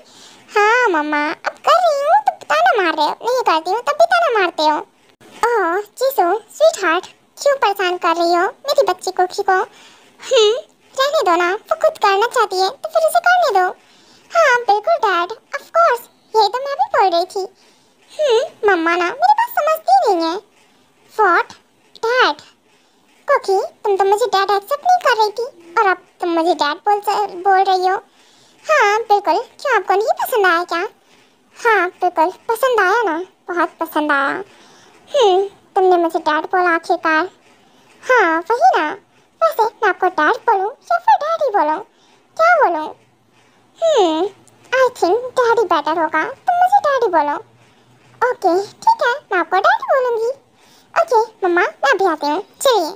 Speaker 1: हाँ मम्मा अब कर रही हूँ तो ताना मार रहे हो, नहीं करती हूँ तब भी ताना मारते हो। ओह जीसू स्वीट हार्ट, क्यों परेशान कर रही हो मेरी बच्ची कोकी को? रहने दो ना, वो खुद करना चाहती है तो फिर उसे करने दो। हाँ बिल्कुल डैड, ऑफ कोर्स, यही तो मैं भी बोल रही थी। मम्मा ना मेरी बात समझती नहीं है। What dad? कोकी तुम तो मुझे डैड एक्सेप्ट नहीं कर रही थी और अब तुम मुझे डैड बोल रही हो। हाँ बिल्कुल, क्यों आपको नहीं पसंद आया क्या? हाँ बिल्कुल पसंद आया ना, बहुत पसंद आया। तुमने मुझे डैड बोला आखिरकार। हाँ वही ना, वैसे मैं आपको डैड बोलूँ या फिर डैडी बोलूँ, क्या बोलूँ? आई थिंक डैडी बेटर होगा, तुम मुझे डैडी बोलो। ओके ठीक है, मैं आपको डैडी बोलूँगी। ओके मम्मा मैं अभी आती हूँ, चलिए।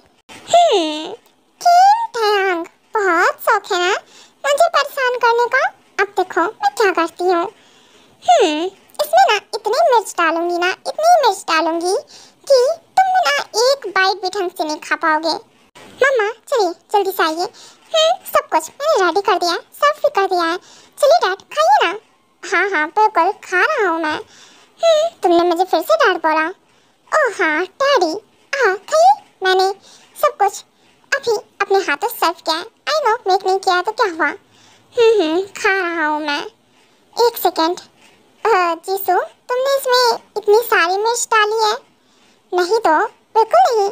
Speaker 1: किम टैंग, बहुत शौक है ना मुझे परेशान करने का। अब देखो मैं क्या करती हूँ। इसमें ना इतनी मिर्च डालूंगी ना, इतनी मिर्च डालूंगी कि तुम ना एक बाइट भी ढंग से नहीं खा पाओगे। मम्मा चलिए जल्दी से आइए। सब कुछ मैंने रेडी कर दिया है, सर्व भी कर दिया है, चलिए डैड खाइए ना। हाँ हाँ बिल्कुल खा रहा हूँ मैं। तुमने मुझे फिर से डैड बोला। ओह हाँ डैडी, खाइए, मैंने सब कुछ अभी अपने हाथों सर्व किया है। आई नो मेक नहीं किया तो क्या हुआ। खा रहा हूँ मैं। एक सेकेंड, जीसू तुमने इसमें इतनी सारी मिर्च डाली है? नहीं तो बिल्कुल नहीं,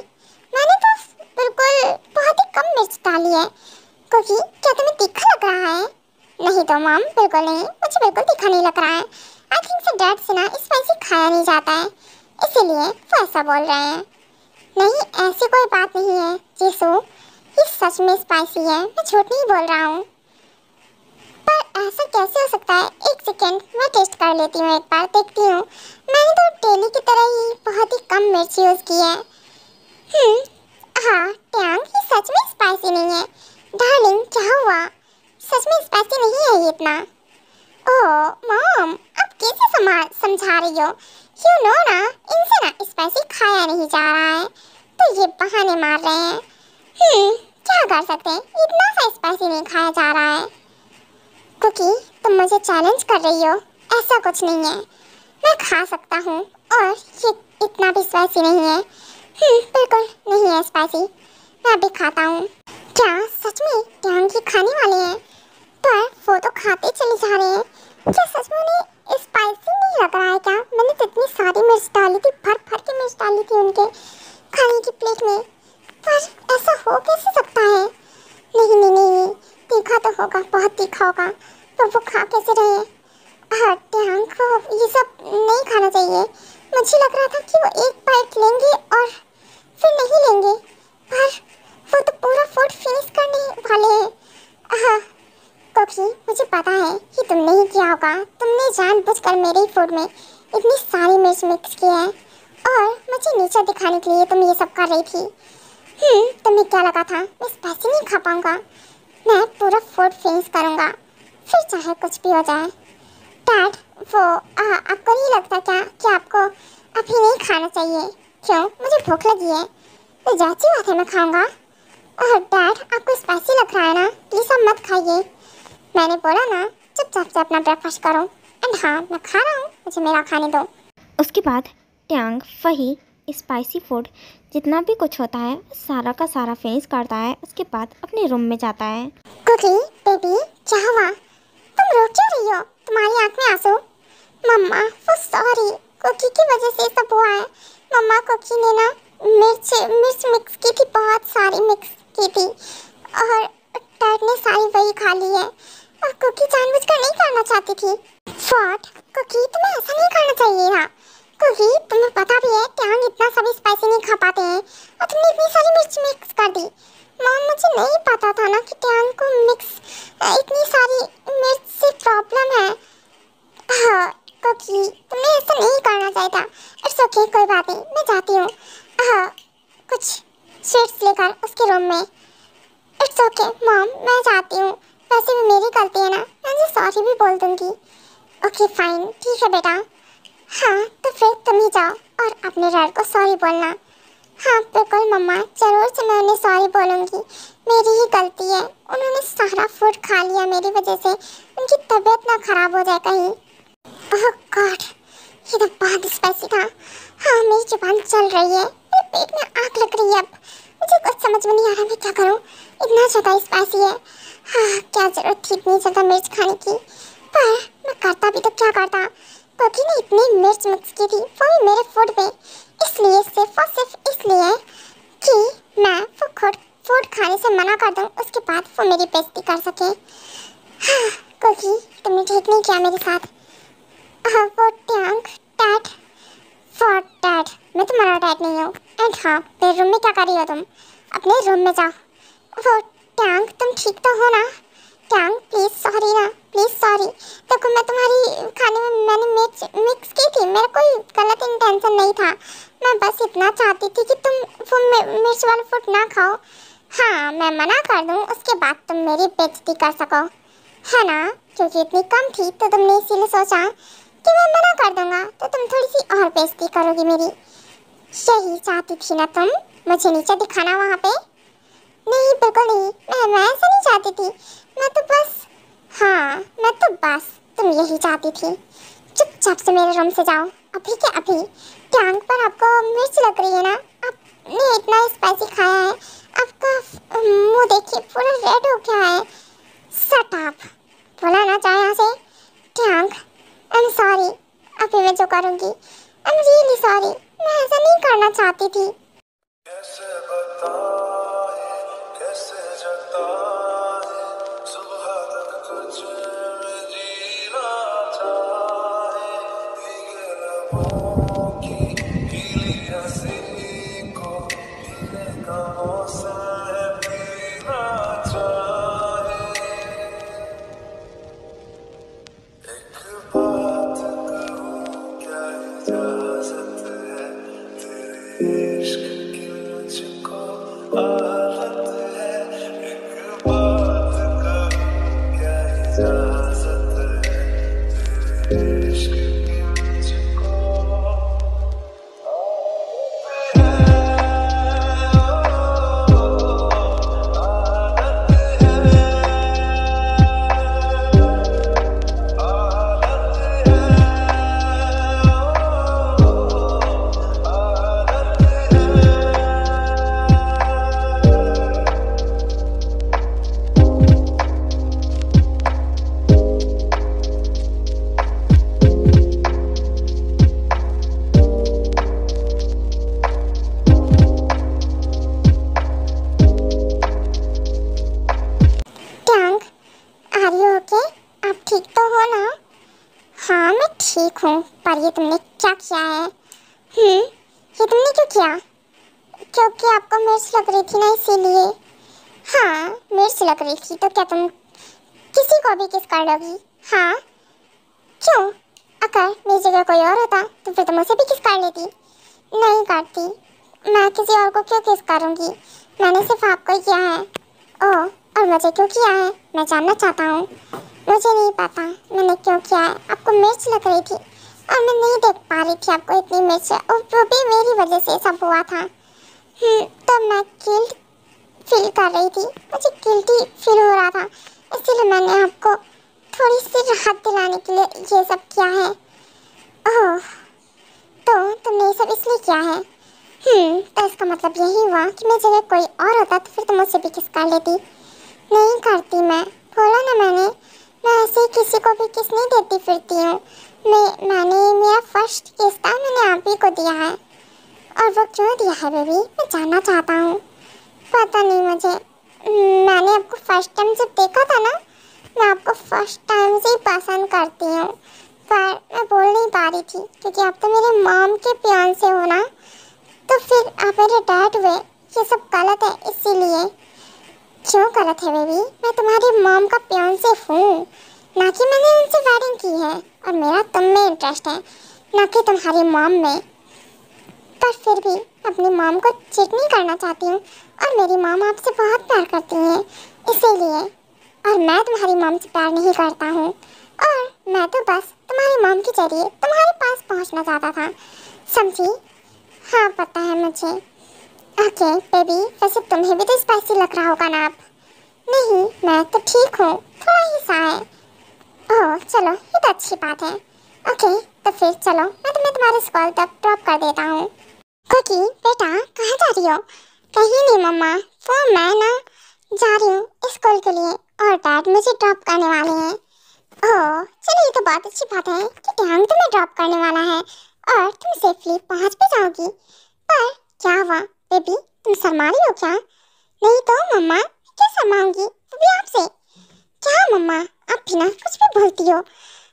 Speaker 1: मैंने तो बिल्कुल बहुत ही कम मिर्च डाली है। क्योंकि क्या तुम्हें तीखा लग रहा है? नहीं तो मॉम बिल्कुल नहीं, मुझे बिल्कुल तीखा नहीं लग रहा है। आई थिंक से डैड से ना स्पाइसी खाया नहीं जाता है, इसीलिए वो ऐसा बोल रहे हैं। नहीं ऐसी कोई बात नहीं है जीसू, ये सच में स्पाइसी है, मैं झूठ नहीं बोल रहा हूँ। पर ऐसा कैसे हो सकता है? एक सेकेंड मैं टेस्ट कर लेती हूँ, एक बार देखती हूँ। मैंने तो डेली की तरह ही बहुत ही कम मिर्च यूज़ की है। हाँ टैंग, ये सच में स्पाइसी नहीं है। डार्लिंग क्या हुआ? सच में स्पाइसी नहीं है ये इतना। ओह मॉम आप कैसे समझा रही हो? यू नो ना इनसे ना स्पाइसी खाया नहीं जा रहा है, तो ये बहाने मार रहे हैं। क्या कर सकते हैं, इतना सा स्पाइसी नहीं खाया जा रहा है। क्योंकि तुम मुझे चैलेंज कर रही हो, ऐसा कुछ नहीं है। मैं खा सकता हूँ और ये इतना भी स्पाइसी नहीं है। बिल्कुल नहीं है स्पाइसी। मैं अभी खाता हूँ। क्या सच में टैंग ये खाने वाले हैं? पर वो तो खाते चले जा रहे हैं। क्या सच में उन्हें स्पाइसी नहीं लग रहा है क्या? मैंने तो इतनी सारी मिर्च डाली थी, भर भर के मिर्च डाली थी उनके खाने की प्लेट में। पर ऐसा हो कैसे सकता है? नहीं नहीं नहीं, तीखा तो होगा, बहुत तीखा होगा। पर वो खा कैसे रहे हैं? टैंग को ये सब नहीं खाना चाहिए। मुझे लग रहा था कि वो एक बाइट लेंगे और फिर नहीं लेंगे, पर वो तो पूरा फूड फिनिश करने वाले हैं। कोकी, मुझे पता है कि तुमने ही किया होगा। तुमने जानबूझकर मेरे ही फूड में इतनी सारी मिर्च मिक्स की है और मुझे नीचा दिखाने के लिए तुम ये सब कर रही थी। तुम्हें क्या लगा था मैं स्पाइसी नहीं खा पाऊंगा? मैं पूरा फूड फिनिश करूंगा, फिर चाहे कुछ भी हो जाए। डैड, वो आपको नहीं लगता क्या कि आपको अभी नहीं खाना चाहिए? क्यों? मुझे भूख लगी है। तो जाती बात है, मैं खाऊंगा। डैड, आपको स्पाइसी लग रहा है ना? प्लीज़ आप मत खाइए। मैंने बोला ना, चुपचाप से अपना ब्रेकफास्ट करो। एंड हाँ, मैं खा रहा हूँ, मुझे मेरा खाने दो।
Speaker 2: उसके बाद टैंग वही स्पाइसी फूड जितना भी कुछ होता है सारा का सारा फिनिश करता है। उसके बाद अपने रूम में जाता है।
Speaker 1: कुकी बेबी, क्या हुआ? तुम रो क्यों रही हो? तुम्हारी आंख में आंसू? मम्मा, वो सॉरी, कुकी की वजह से सब हुआ है। मम्मा, कुकी ने ना मिर्च मिक्स की थी, बहुत सारी मिक्स की थी और डैड ने सारी वही खा ली है। और कुकी जानबूझकर नहीं करना चाहती थी। व्हाट? कुकी, तुम्हें ऐसा नहीं करना चाहिए था। कुकी, तुम्हें पता भी है टैंग इतना सभी स्पाइसी नहीं खा पाते हैं और तुमने इतनी सारी मिर्च मिक्स कर दी। मॉम, मुझे नहीं पता था ना कि टैंग को इतनी सारी मिर्च से प्रॉब्लम है। हाँ कुकी, तुम्हें ऐसा नहीं करना चाहिए था। इट्स ओके, कोई बात नहीं, मैं जाती हूँ कुछ स्वीट्स लेकर उसके रूम में। इट्स ओके मॉम, मैं जाती हूँ। वैसे भी मेरी गलती है ना, मैं उसे सॉरी भी बोल दूँगी। ओके फाइन, ठीक है बेटा। हाँ, तो फिर तुम ही जाओ और अपने डैड को सॉरी बोलना। हाँ बिल्कुल मम्मा, ज़रूर से मैं उन्हें सॉरी बोलूँगी। मेरी ही गलती है, उन्होंने सारा फूड खा लिया मेरी वजह से। उनकी तबीयत ना खराब हो जाए कहीं। ओह गॉड, ये तो बहुत स्पाइसी था। हाँ, मेरी जुबान चल रही है, मेरे पेट में आग लग रही है। अब मुझे कुछ समझ में नहीं आ रहा मैं क्या करूँ, इतना ज़्यादा स्पाइसी है। हाँ, क्या ज़रूरत थी इतनी ज़्यादा मिर्च खाने की? पर मैं करता भी तो क्या करता। कुकी ने इतनी मिर्च मिक्स की थी, वो भी मेरे फूड में, इसलिए सिर्फ और सिर्फ इसलिए कि मैं वो खुद फूड खाने से मना कर दूं, उसके बाद वो मेरी बेइज्जती कर सके। हाँ कुकी, तुमने ठीक नहीं किया मेरे साथ। वो टैंग, डैड, फॉर डैड, मैं तुम्हारा डैड नहीं हूँ। एंड हाँ, मेरे रूम में क्या कर रही हो तुम? अपने रूम में जाओ। वो टैंग, तुम ठीक तो हो ना? टैंग प्लीज़ सॉरी ना, प्लीज़ सॉरी। देखो, मैं तुम्हारी खाने में मैंने मिर्च मिक्स की थी, मेरा कोई गलत इंटेंशन नहीं था। मैं बस इतना चाहती थी कि तुम वो मिर्च वाला फूड ना खाओ। हाँ, मैं मना कर दूँ, उसके बाद तुम मेरी बेइज्जती कर सको, है ना? क्योंकि इतनी कम थी तो तुमने इसीलिए सोचा कि मैं मना कर दूंगा तो तुम थोड़ी सी और बेइज्जती करोगी मेरी। यही चाहती थी ना तुम, मुझे नीचे दिखाना वहाँ पे? नहीं बिल्कुल नहीं, मैं ऐसा नहीं चाहती थी। मैं तो बस तुम यही चाहती थी। चुपचाप से मेरे रूम से जाओ, अभी के अभी। टैंग पर आपको मिर्च लग रही है ना? आपने इतना स्पाइसी खाया है, आपका मुंह देखिए पूरा रेड हो गया है। शट अप, बोला ना जाए यहाँ से। टैंग, आई एम सॉरी, अभी मैं जो करूँगी, आई एम रियली सॉरी, मैं ऐसा नहीं करना चाहती थी।
Speaker 3: कैसे बताए, कैसे जताए, सुबह तक तुझमें जीना चाहे, भीगे लबों की गीली हंसी को पीने का मौसम है, पीना चाहे। एक बात कहूँ, क्या इजाजत है तेरे इश्क की मुझको
Speaker 1: तो हो ना? हाँ मैं ठीक हूँ, पर ये तुमने क्या किया है? ये तुमने क्यों किया? क्योंकि आपको मिर्च लग रही थी ना, इसीलिए। हाँ मिर्च लग रही थी तो क्या तुम किसी को भी किस कर लोगी? हाँ क्यों? अगर मेरी जगह कोई और होता तो फिर तुम उसे भी किस कर लेती। नहीं करती, मैं किसी और को क्यों किस करूँगी? मैंने सिर्फ आपको ही किया है। ओह, और मुझे क्यों किया है? मैं जानना चाहता हूँ। मुझे नहीं पता मैंने क्यों किया है। आपको मिर्च लग रही थी और मैं नहीं देख पा रही थी आपको इतनी मिर्च, और वो भी मेरी वजह से सब हुआ था। तो मैं गिल्ट फील कर रही थी, मुझे गिल्टी फील हो रहा था, इसीलिए मैंने आपको थोड़ी सी राहत दिलाने के लिए ये सब किया है। ओह, तो तुमने ये सब इसलिए किया है? तो इसका मतलब यही हुआ कि मेरी जगह कोई और होता तो फिर तुम मुझसे भी किस कर लेती। नहीं करती मैं, बोला ना मैंने, मैं ऐसे ही किसी को भी किस नहीं देती फिरती हूँ। मैंने मेरा फर्स्ट किस था, मैंने आप ही को दिया है। और वो क्यों दिया है बेबी, मैं जानना चाहता हूँ। पता नहीं मुझे, मैंने आपको फर्स्ट टाइम जब देखा था ना, मैं आपको फर्स्ट टाइम से ही पसंद करती हूँ, पर मैं बोल नहीं पा रही थी क्योंकि आप तो मेरे मॉम के फियांसे हो ना, तो फिर आप मेरे डैड हुए। ये सब गलत है, इसीलिए। क्यों गलत है बेबी? मैं तुम्हारी मॉम का फियांसे हूँ, ना कि मैंने उनसे वेडिंग की है, और मेरा तुम में इंटरेस्ट है ना कि तुम्हारी मॉम में। पर फिर भी अपनी मॉम को चीट नहीं करना चाहती हूँ, और मेरी मॉम आपसे बहुत प्यार करती है, इसीलिए। और मैं तुम्हारी मॉम से प्यार नहीं करता हूँ, और मैं तो बस तुम्हारी मॉम के जरिए तुम्हारे पास पहुँचना चाहता था, समझी? हाँ पता है मुझे। ओके बेबी, वैसे तुम्हें भी तो स्पाइसी लग रहा होगा ना आप? नहीं, मैं तो ठीक हूँ, थोड़ा ही सा है। ओह चलो, ये तो अच्छी बात है। ओके तो फिर चलो, मैं तुम्हें तुम्हारे स्कूल तक ड्रॉप कर देता हूँ। कुकी बेटा, कहाँ जा रही हो? कहीं नहीं मम्मा, वो मैं ना जा रही हूँ स्कूल के लिए, और डैड मुझे ड्रॉप करने वाले हैं। ओह चलो, ये तो बहुत अच्छी बात है कि टैंग तुम्हें ड्रॉप करने वाला है और तुम सेफली पहुँच भी जाओगी। पर क्या हुआ बेबी, तुम शर्मा रही हो क्या? नहीं तो मम्मा, क्या शर्माऊंगी, वो भी आपसे? क्या मम्मा, आप भी ना कुछ भी बोलती हो।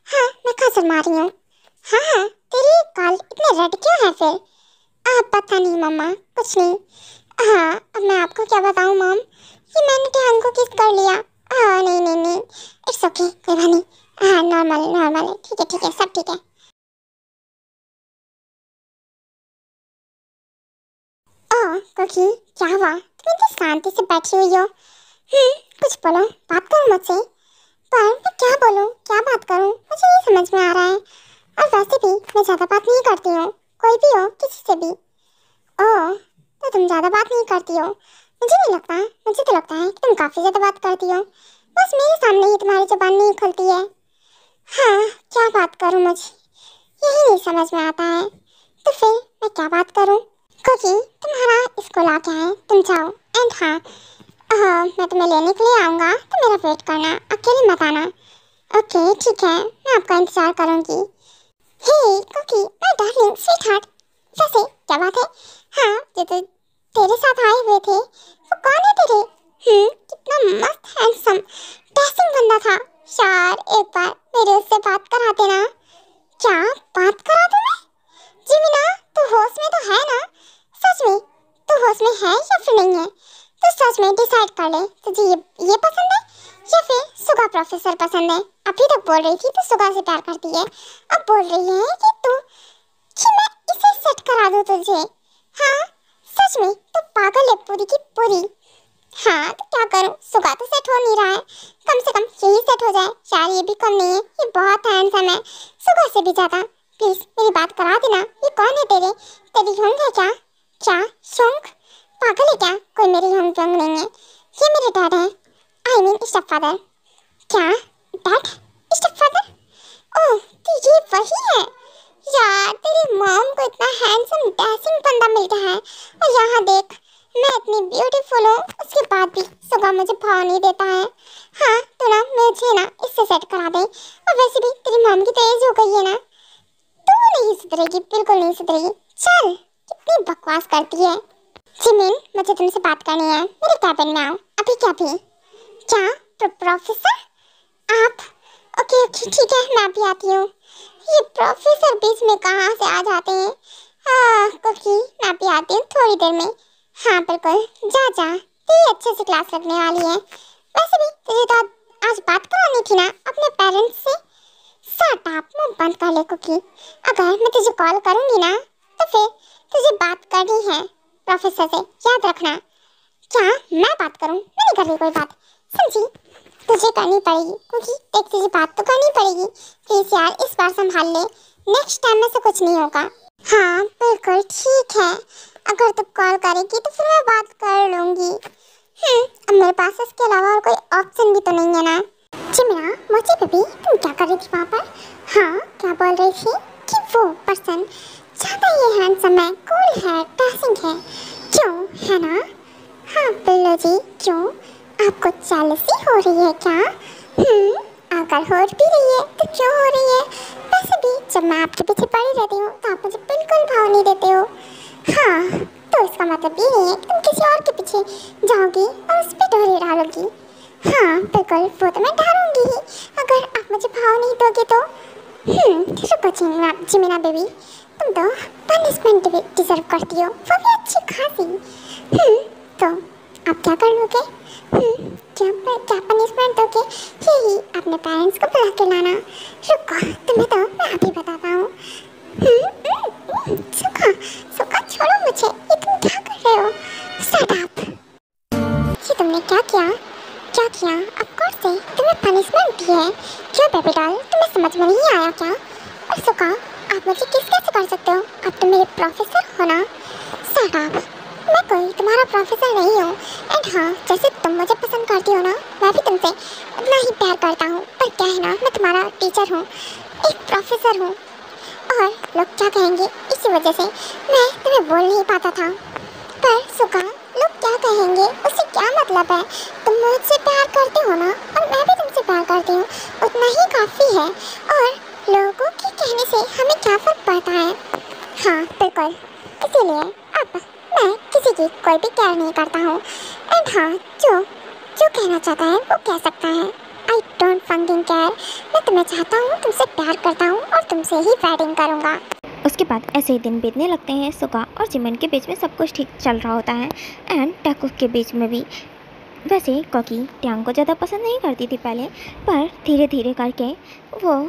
Speaker 1: हाँ मैं कहाँ शर्मा रही हूँ? हाँ, तेरे गाल इतने रेड क्यों है फिर? पता नहीं मम्मा, कुछ नहीं। हाँ अब मैं आपको क्या बताऊँ मॉम, ये मैंने टैंग को किस कर लिया। नहीं नहीं नहीं, इट्स ओके, कोई बात नहीं। हाँ नॉर्मल नॉर्मल है, ठीक है सब ठीक है। ओह कुकी, क्या हुआ, तुम इतनी शांति से बैठी हुई हो? कुछ बोलो, बात करो मुझसे। पर मैं क्या बोलूँ, क्या बात करूँ, मुझे नहीं समझ में आ रहा है। और वैसे भी मैं ज़्यादा बात नहीं करती हूँ, कोई भी हो, किसी से भी। ओह तो तुम ज़्यादा बात नहीं करती हो? मुझे नहीं लगता, मुझे तो लगता है कि तुम काफ़ी ज़्यादा बात करती हो, बस मेरे सामने ही तुम्हारी जुबान नहीं खुलती है। हाँ क्या बात करूँ, मुझे यही नहीं समझ में आता है, तो फिर मैं क्या बात करूँ? क्योंकि तुम्हारा स्कूल आ गया है, तुम जाओ। एंड हाँ, मैं तुम्हें लेने के लिए आऊँगा, तो मेरा वेट करना, अकेले मत आना। ओके ठीक है, मैं आपका इंतज़ार करूँगी। हे कुकी, माय डार्लिंग स्वीटहार्ट, वैसे क्या बात है? हाँ जो तो तेरे साथ आए हुए थे, वो कौन है तेरे? कितना मस्त हैंडसम डैशिंग बंदा था यार, एक बार मेरे उससे बात करा देना। क्या बात करा दूँ मैं? जिमिना, तू होश में तो है ना? सच में तू होश में है या फिर नहीं है? तो सच में डिसाइड कर ले, तुझे ये पसंद है या फिर सुगा प्रोफेसर पसंद है? अभी तक बोल रही थी तू सुगा से प्यार करती है, अब बोल रही है कि मैं इसे सेट करा दूँ तुझे। हाँ सच में तू पागल है पूरी की पूरी। हाँ तो क्या करूँ, सुगा तो सेट हो नहीं रहा है, कम से कम यही सेट हो जाए यार, ये भी कम नहीं है, ये बहुत हैंडसम है सुगा से भी ज़्यादा। प्लीज़ मेरी बात करा देना। ये कौन है तेरी होंग है क्या? क्या शोंग? पागल है क्या? कोई मेरी होंग जोंग नहीं है, ये मेरे डैड है, आई मीन स्टेप फादर। क्या डैड स्टेप फादर? ओह तो ये वही है यार, तेरी मॉम को इतना हैंडसम डैशिंग बंदा मिल गया है, और यहाँ देख मैं इतनी ब्यूटीफुल हूँ, उसके बाद भी सुगा मुझे भाव नहीं देता है। हाँ तो ना मुझे ना इससे सेट करा दे, और वैसे भी तेरी मॉम की तो एज हो गई है ना, तू नहीं सुधरेगी, बिल्कुल नहीं सुधरेगी। चल, कितनी बकवास करती है। जिमिन, मुझे तुमसे बात करनी है, मेरे कैबिन में आओ अभी। क्या भी? क्या प्रोफेसर आप? ओके ओके ठीक है, मैं भी आती हूँ। ये प्रोफेसर बीच में कहाँ से आ जाते हैं। हाँ कुकी, मैं भी आती हूँ थोड़ी देर में। हाँ बिल्कुल, जा जा, तेरी अच्छे से क्लास लगने वाली है। वैसे भी तुझे तो आज बात करानी थी ना अपने पेरेंट्स से। शट अप, मुंह बंद कर ले कुकी। अगर मैं तुझे कॉल करूँगी ना तो फिर तुझे बात करनी है प्रोफेसर से, याद रखना। क्या मैं बात करूँ? मैं नहीं कर रही कोई बात, समझी? तुझे करनी पड़ेगी क्योंकि देख, तुझे बात तो करनी पड़ेगी। प्लीज यार, इस बार संभाल ले, नेक्स्ट टाइम में से कुछ नहीं होगा। हाँ बिल्कुल ठीक है, अगर तू कॉल करेगी तो फिर मैं बात कर लूँगी। अब मेरे पास इसके अलावा और कोई ऑप्शन भी तो नहीं है ना। जिमिना, मोची बेबी, तुम क्या कर रही थी वहाँ पर? हाँ, क्या बोल रही थी कि वो पर्सन ज़्यादा ही हैंडसम है, कूल है, ड्रेसिंग है, क्यों, है ना? हाँ बिल्लो जी, क्यों, आपको जेलसी हो रही है क्या? अगर हो भी रही है तो क्यों हो रही है? वैसे भी जब मैं आपके पीछे पड़ी रहती हूँ तो आप मुझे बिल्कुल भाव नहीं देते हो। हाँ, तो इसका मतलब ये नहीं है कि तुम किसी और के पीछे जाओगी और उस पर डोरी डालोगी। हाँ बिल्कुल, वो तो मैं डालूंगी ही, अगर आप मुझे भाव नहीं दोगे तो। रुको जिमिना बेबी, तुम तो पनिशमेंट भी डिजर्व करती हो, वो भी अच्छी खासी। तो आप क्या कर लोगे? क्या पनिशमेंट दोगे? यही अपने पेरेंट्स को बुला के लाना। रुको, तुम्हें तो मैं अभी बताता हूँ। सुखा सुखा, छोड़ो मुझे, ये तुम क्या कर रहे हो? Shut up. ये तुमने क्या किया? क्या किया? ऑफ कोर्स से तुम्हें पनिशमेंट दी है। क्यों बेबी डॉल, तुम्हें समझ में नहीं आया क्या? और सुखा, आप मुझे किस कैसे कर सकते हो? आप तो मेरे प्रोफेसर हो ना। शट अप, मैं कोई तुम्हारा प्रोफेसर नहीं हूँ। एंड हाँ, जैसे तुम मुझे पसंद करती हो ना, मैं भी तुमसे उतना ही प्यार करता हूँ। पर क्या है ना, मैं तुम्हारा टीचर हूँ, एक प्रोफेसर हूँ, और लोग क्या कहेंगे इसी वजह से मैं तुम्हें बोल नहीं पाता था। पर सुखा, लोग क्या कहेंगे उससे क्या मतलब है? तुम मुझसे प्यार करते हो ना, और मैं भी तुमसे प्यार करती हूँ, उतना ही काफ़ी है। और लोगों के कहने से हमें क्या फ़र्क पड़ता है? हाँ बिल्कुल, इसीलिए अब मैं किसी की कोई भी केयर नहीं करता हूँ। एंड हाँ, जो कहना चाहता है वो कह सकता है। I don't funking care. मैं तुम्हें चाहता हूँ, तुमसे प्यार करता हूँ और तुमसे ही वेडिंग करूँगा।
Speaker 2: उसके बाद ऐसे ही दिन बीतने लगते हैं। सुगा और जिमिन के बीच में सब कुछ ठीक चल रहा होता है एंड टैकुक के बीच में भी। वैसे कॉकी ट्यांग को ज़्यादा पसंद नहीं करती थी पहले, पर धीरे धीरे करके वो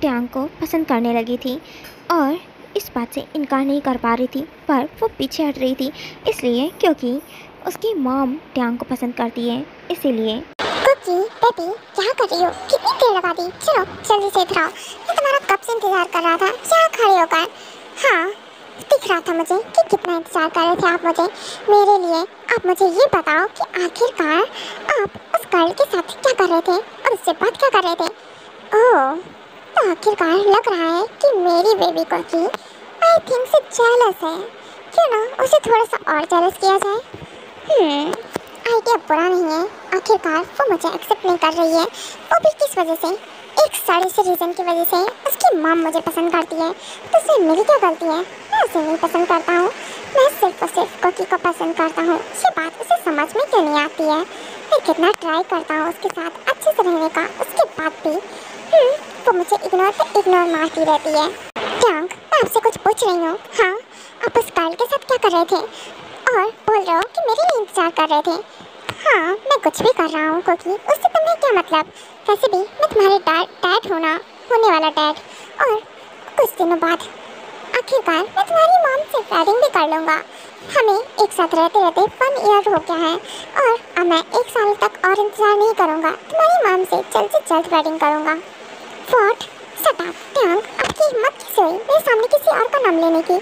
Speaker 2: ट्यांग को पसंद करने लगी थी और इस बात से इनकार नहीं कर पा रही थी, पर वो पीछे हट रही थी इसलिए क्योंकि उसकी मॉम ट्यांग को पसंद करती है, इसीलिए।
Speaker 1: कुकी बेबी, क्या कर रही हो? कितनी देर लगा दी? चलो जल्दी से इधर आओ, मैं तुम्हारा कब से इंतजार कर रहा था। क्या खड़े होकर? हाँ, दिख रहा था मुझे कि कितना इंतजार कर रहे थे आप मुझे मेरे लिए। आप मुझे ये बताओ कि आखिरकार आप उस गर्ल के साथ क्या कर रहे थे और उससे बात क्या कर रहे थे? ओह, तो आखिरकार लग रहा है कि मेरी बेबी कुकी आई थिंक से जेलस है। क्यों ना उसे थोड़ा सा और जेलस किया जाए। आइडिया बुरा नहीं है। आखिरकार वो मुझे एक्सेप्ट नहीं कर रही है, वो भी किस वजह से? एक साड़े से रीज़न की वजह से। उसकी मॉम मुझे पसंद करती है, तो उसे मेरी क्या गलती है? मैं उसे नहीं पसंद करता हूँ, मैं सिर्फ और सिर्फ कुकी को पसंद करता हूँ। ये बात उसे समझ में क्यों नहीं आती है? मैं कितना ट्राई करता हूँ उसके साथ अच्छे से रहने का, उसके बाद भी वो मुझे इग्नोर मारती रहती है। ट्यांग, मैं आपसे कुछ पूछ रही हूँ। हाँ, आप उस गर्ल के साथ क्या कर रहे थे और बोल रहे हो कि मेरे लिए इंतजार कर रहे थे? हाँ, मैं कुछ भी कर रहा हूँ कुकी, उससे तुम्हें क्या मतलब? वैसे भी मैं तुम्हारे डैड हूँ ना, होने वाला डैड। और कुछ दिनों बाद आखिरकार मैं तुम्हारी मॉम से वेडिंग भी कर लूँगा। हमें एक साथ रहते रहते 1 ईयर हो गया है और अब मैं 1 साल तक और इंतजार नहीं करूँगा। तुम्हारी मॉम से जल्द वेडिंग करूँगा। व्हाट? शट अप ट्यांग, आपकी हिम्मत कैसे हुई मेरे सामने किसी और का नाम लेने की?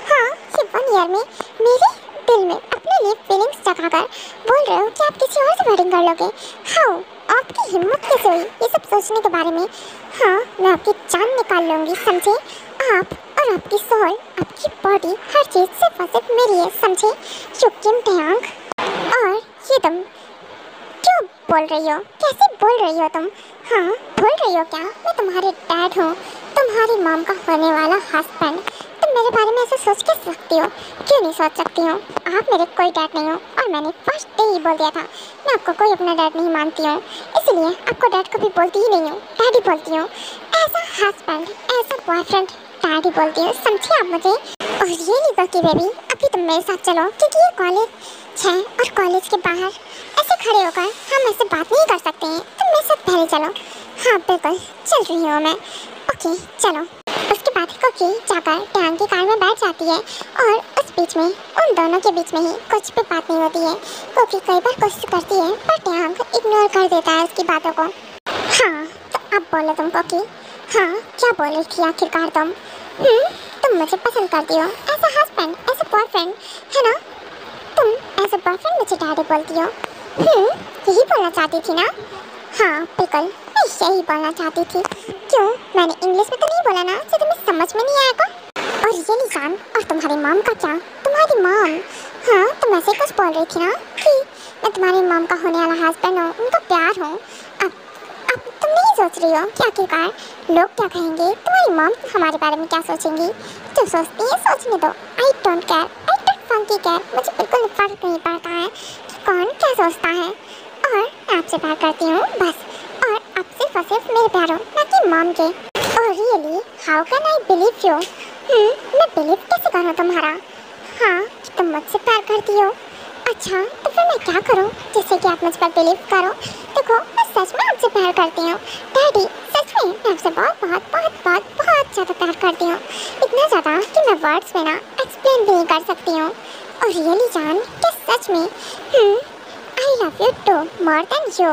Speaker 1: हाँ, ये 1 ईयर में मेरे दिल में अपने लिए फीलिंग्स जगाकर बोल रहे हो कि आप किसी और से वेडिंग कर लोगे? हाउ? आपकी हिम्मत कैसे हुई ये सब सोचने के बारे में? हाँ, मैं आपकी जान निकाल लूँगी, समझे? आप और आपकी सोल, आपकी बॉडी, हर चीज़ सिर्फ और सिर्फ मेरी है, समझे? युकिम ट्यांग। और ये तुम क्यों बोल रही हो? कैसे बोल रही हो तुम? हाँ, भूल रही हो क्या? मैं तुम्हारे डैड हूँ, तुम्हारी मॉम का होने वाला हस्बैंड। तुम मेरे बारे में ऐसा सोच के सकती हो? क्यों नहीं सोच सकती हो? आप मेरे कोई डैड नहीं हो और मैंने फर्स्ट डे ही बोल दिया था मैं आपको कोई अपना डैड नहीं मानती हूँ, इसलिए आपको डैड कभी बोलती ही नहीं हूँ, डैडी बोलती हूँ। ऐसा हस्बैंड, ऐसा बॉयफ्रेंड डैडी बोलती हूँ, समझिए आप मुझे। और ये नहीं कहती बेबी, अभी तुम मेरे साथ चलो क्योंकि ये कॉलेज है और कॉलेज के बाहर ऐसे खड़े होकर हम ऐसे बात नहीं कर सकते हैं। तुम मेरे साथ पहले चलो। हाँ बिल्कुल, चल रही हूँ मैं। ओके चलो। उसके बाद कोकी जाकर टैंग की कार में बैठ जाती है और उस बीच में उन दोनों के बीच में ही कुछ भी बात नहीं होती है। कोकी कई बार कोशिश करती है पर टैंग इग्नोर कर देता है उसकी बातों को। हाँ तो अब बोलो तुम कोकी, हाँ क्या बोल रही थी आखिरकार तुम? तुम मुझे पसंद करती हो as a husband, as a boyfriend, है ना? तुम एज अ बॉयफ्रेंड मुझे डैडी बोलती हो। यही बोलना चाहती थी ना? हाँ बिल्कुल, मैं यही बोलना चाहती थी। क्यों, मैंने इंग्लिश में तो नहीं बोला ना जो तुम्हें समझ में नहीं आएगा? और ये निशान, और तुम्हारी मॉम का क्या? तुम्हारी मॉम, हाँ तुम ऐसे कुछ बोल रही थी ना कि मैं तुम्हारी मॉम का होने वाला हस्बैंड हूँ, उनका प्यार हूँ। अब तुम नहीं सोच रही हो कि आखिरकार लोग क्या कहेंगे, तुम्हारी मॉम हमारे बारे में क्या सोचेंगी? जो सोचती है सोचने दो। I don't care, I don't funky care, मुझे बिल्कुल फर्क नहीं पड़ता है कि कौन क्या सोचता है। और मैं आपसे प्यार करती हूँ बस, और आप सिर्फ और सिर्फ मेरे प्यार हो, ना कि मॉम के। और really how can I believe you? मैं बिलीव कैसे करूँ तुम्हारा? हाँ कि तुम मुझसे प्यार करती हो। अच्छा तो फिर मैं क्या करूँ जिससे कि आप मुझ पर बिलीव करो? देखो मैं सच में आपसे प्यार करती हूँ डैडी, सच में मैं आपसे बहुत बहुत बहुत बहुत बहुत ज़्यादा प्यार करती हूँ। इतना ज़्यादा कि मैं वर्ड्स में ना एक्सप्लेन भी नहीं कर सकती हूँ। और रियली जान कि सच में I love you too more than you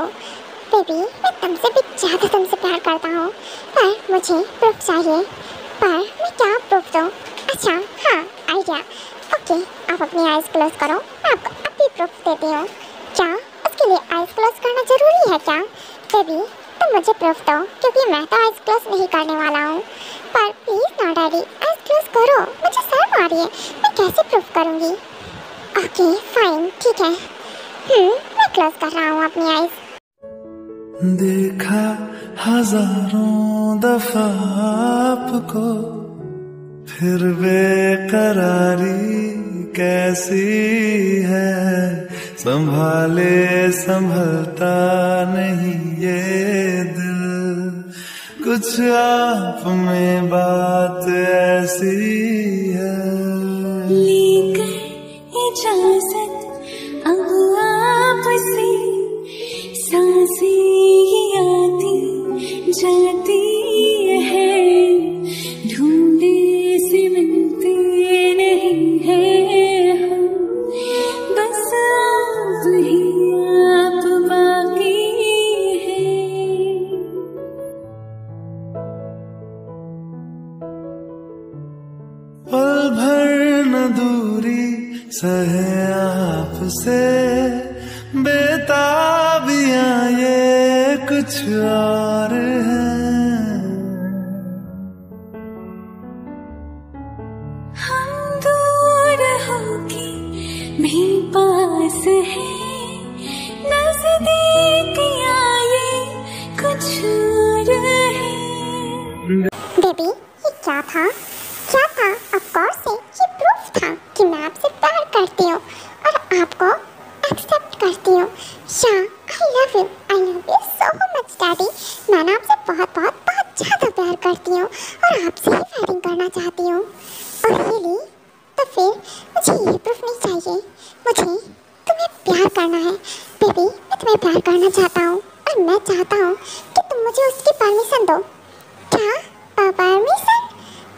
Speaker 1: baby. मैं तुमसे भी ज़्यादा तुमसे प्यार करता हूँ, पर मुझे प्रूफ चाहिए। पर मैं क्या प्रूफ दूँ? अच्छा हाँ आइडिया। ओके आप अपनी आइज़ क्लोज करो, मैं आपको अभी प्रूफ देती हूँ। क्या उसके लिए आइज़ क्लोज करना ज़रूरी है क्या? बेबी तुम मुझे प्रूफ दो क्योंकि मैं तो आइज़ क्लोज नहीं करने वाला हूँ। पर प्लीज़ ना डैडी, आइज़ क्लोज करो, मुझे शर्म आ रही है, मैं कैसे प्रूफ करूँगी? ओके फाइन ठीक है, मैं क्लोज कर रहा हूँ अपनी आइज़।
Speaker 3: देखा हजारों दफा आपको, फिर बेकरारी कैसी है, संभाले संभलता नहीं ये दिल, कुछ आप में बात ऐसी है।
Speaker 4: लेकर इजाजत अब आपसे सांसें आती जाती है, ढूंढे से मिलते नहीं है हम, बस आप ही आप बाकी है।
Speaker 3: पल भर न दूरी सहे आपसे, बेताबियां ये कुछ और है।
Speaker 4: हम दूर होके भी पास है, नजदीकियां ये कुछ और है।
Speaker 1: बेबी ये क्या था? क्या था? ऑफ कोर्स ये प्रूफ था कि मैं आपसे प्यार करती हूँ और आपको एक्सेप्ट करती हूँ। आई love you so much daddy. मैं ना आपसे बहुत बहुत बहुत ज़्यादा प्यार करती हूँ और आपसे ही वेडिंग करना चाहती हूँ। और रियली तो फिर मुझे ये प्रूफ नहीं चाहिए, मुझे तुम्हें प्यार करना है। बेबी मैं तुम्हें प्यार करना चाहता हूँ और मैं चाहता हूँ कि तुम मुझे उसकी परमिशन दो। क्या परमिशन?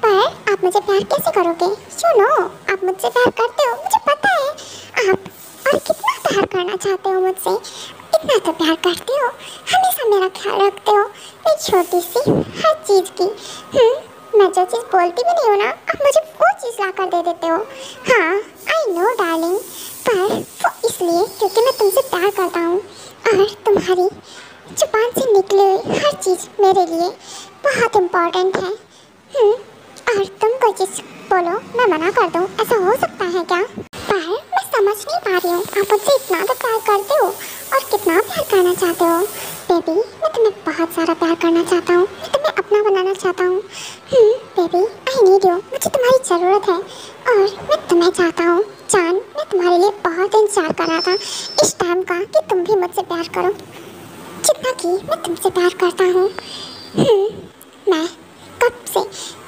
Speaker 1: पर आप मुझे प्यार कैसे करोगे? सुनो आप मुझसे प्यार करते हो, मुझे पता है आप, और कितना प्यार करना चाहते हो मुझसे, इतना तो प्यार करते हो, हमेशा मेरा ख्याल रखते हो एक छोटी सी हर चीज़ की। मैं जो चीज़ बोलती भी नहीं हूँ ना आप मुझे वो चीज़ ला कर दे देते हो। हाँ आई नो डार्लिंग, पर वो इसलिए क्योंकि मैं तुमसे प्यार करता हूँ और तुम्हारी जुबान से निकली हुई हर चीज़ मेरे लिए बहुत इम्पोर्टेंट है। और तुम कोई चीज़ बोलो मैं मना कर दूँ, ऐसा हो सकता है क्या? पर मैं समझ नहीं पा रही हूँ, आप मुझसे इतना तो प्यार करते हो और कितना प्यार करना चाहते हो। बेबी मैं तुम्हें बहुत सारा प्यार करना चाहता हूँ, मैं तुम्हें अपना बनाना चाहता हूँ। Baby, I need you. मुझे तुम्हारी ज़रूरत है और मैं तुम्हें चाहता हूँ। जान, मैं तुम्हारे लिए बहुत इंतजार कर रहा था इस टाइम का कि तुम भी मुझसे प्यार करो जितना कि मैं तुमसे प्यार करता हूँ। मैं कब से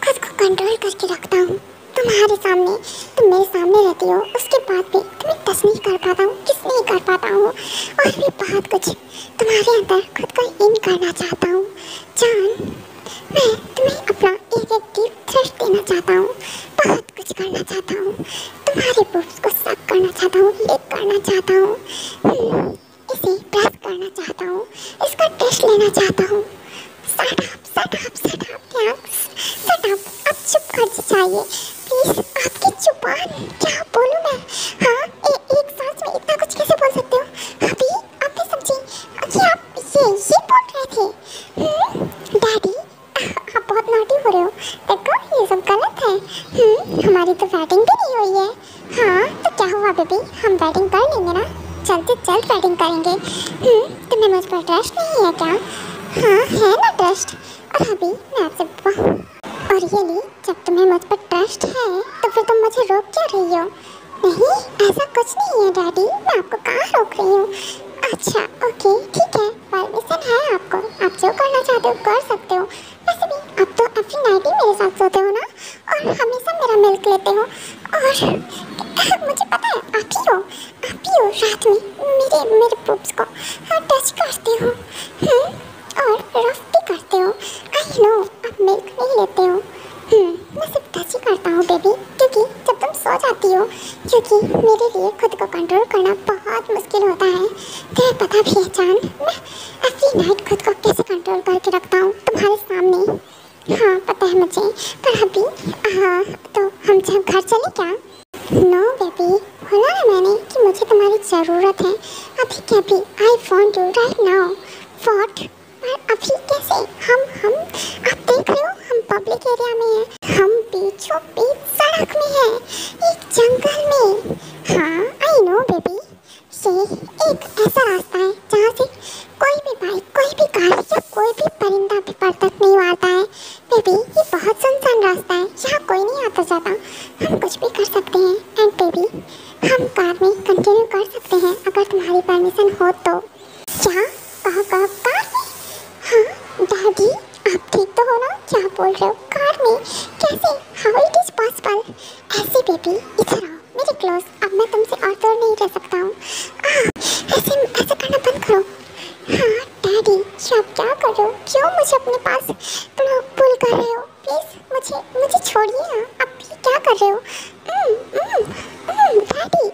Speaker 1: खुद को कंट्रोल करके रखता हूँ तुम्हारे सामने। तुम मेरे सामने रहती हो, उसके बाद भी तुम्हें टच नहीं कर पाता हूँ, किस नहीं कर पाता हूँ, और भी बहुत कुछ तुम्हारे अंदर खुद को इन करना चाहता हूँ। जान, मैं तुम्हें अपना एक एक डीप थ्रस्ट देना चाहता हूँ, बहुत कुछ करना चाहता हूँ, तुम्हारे बोब्स को सक करना चाहता हूँ, लिक करना चाहता हूँ, इसे प्रेस करना चाहता हूँ, इसका टेस्ट लेना चाहता हूँ। Shut up यार, shut up। अब चुप कर जाइए प्लीज। आपकी जुबान, क्या बोलूं मैं? हाँ, एक सांस में इतना कुछ कैसे बोल सकते हो? अभी आपने समझी कि आप ये बोल रहे थे? डैडी, आप बहुत नॉटी हो रहे हो। देखो, ये सब गलत है। हमारी तो वेडिंग भी नहीं हुई है। हाँ, तो क्या हुआ बेबी, हम वेडिंग कर लेंगे ना, जल्द से जल्द वेडिंग करेंगे। तुम्हें मुझ पर ट्रस्ट नहीं है क्या? हाँ, है ना ट्रस्ट। और अभी मैं आपसे और ये ली, जब तुम्हें मुझ पर ट्रस्ट है तो फिर तुम मुझे रोक क्यों रही हो? नहीं, ऐसा कुछ नहीं है डैडी, मैं आपको कहाँ रोक रही हूँ। अच्छा, ओके, ठीक है, परमिशन है आपको, आप जो करना चाहते हो कर सकते हो। वैसे भी अब तो एवरी नाइट ही मेरे साथ सोते हो ना, और हमेशा मेरा मिल्क लेते हो, और मुझे पता है आप ही हो रात में मेरे पुप्स को टच करते हो और रफ भी करते हो। आई नो आप मिल्क नहीं लेते हो। मैं सिर्फ टच ही करता हूँ बेबी, क्योंकि जब तुम सो जाती हो, क्योंकि मेरे लिए खुद को कंट्रोल करना बहुत मुश्किल होता है। तुम्हें पता भी है जान, मैं एवरी नाइट खुद को कैसे कंट्रोल करके रखता हूँ तुम्हारे सामने। हाँ, पता है मुझे, पर अभी तो हम जब घर चले क्या? नो बेबी, बोला ना मैंने कि मुझे तुम्हारी ज़रूरत है अभी के अभी। I want you right now. What? पर अभी कैसे? हम आप देख रहे हो, हम पब्लिक एरिया में हैं, हम बीचों बीच सड़क में हैं, एक जंगल में। हाँ, आई नो बेबी, ये एक ऐसा रास्ता है जहाँ से कोई भी बाइक, कोई भी कार या कोई भी परिंदा भी पर तक नहीं मारता है। बेबी, ये बहुत सुनसान रास्ता है, यहाँ कोई नहीं आता जाता, हम कुछ भी कर सकते हैं। एंड बेबी, हम कार में कंटिन्यू कर सकते हैं अगर तुम्हारी परमिशन हो तो। क्या कहा कार में? हाँ डैडी, आप ठीक तो हो ना? क्या बोल रहे हो कार में? कैसे? How it is possible? ऐसे बेबी, इधर आओ मेरे क्लोज। अब मैं तुमसे और दूर नहीं रह सकता हूँ। ऐसे करना बंद करो। हाँ डैडी, आप क्या कर रहे हो? क्यों मुझे अपने पास पुल कर रहे हो? प्लीज मुझे छोड़िए ना। आप ये क्या कर रहे हो? डैडी,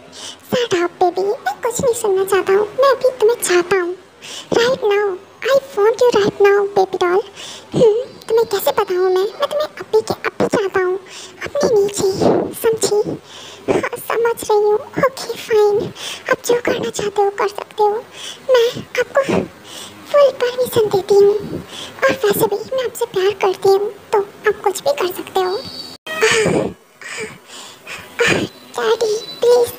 Speaker 1: शट अप बेबी, मैं कुछ नहीं सुनना चाहता हूँ, मैं अभी तुम्हें चाहता हूँ right now. I want you right now baby doll. तुम्हें कैसे बताऊँ मैं तुम्हें अभी के अभी चाहता हूँ, अपने नीचे, समझी? हाँ, समझ रही हूँ। ओके फाइन, आप जो करना चाहते हो कर सकते हो, मैं आपको फुल परमिशन देती हूँ। और वैसे भी मैं आपसे प्यार करती हूँ, तो आप कुछ भी कर सकते हो। डैडी प्लीज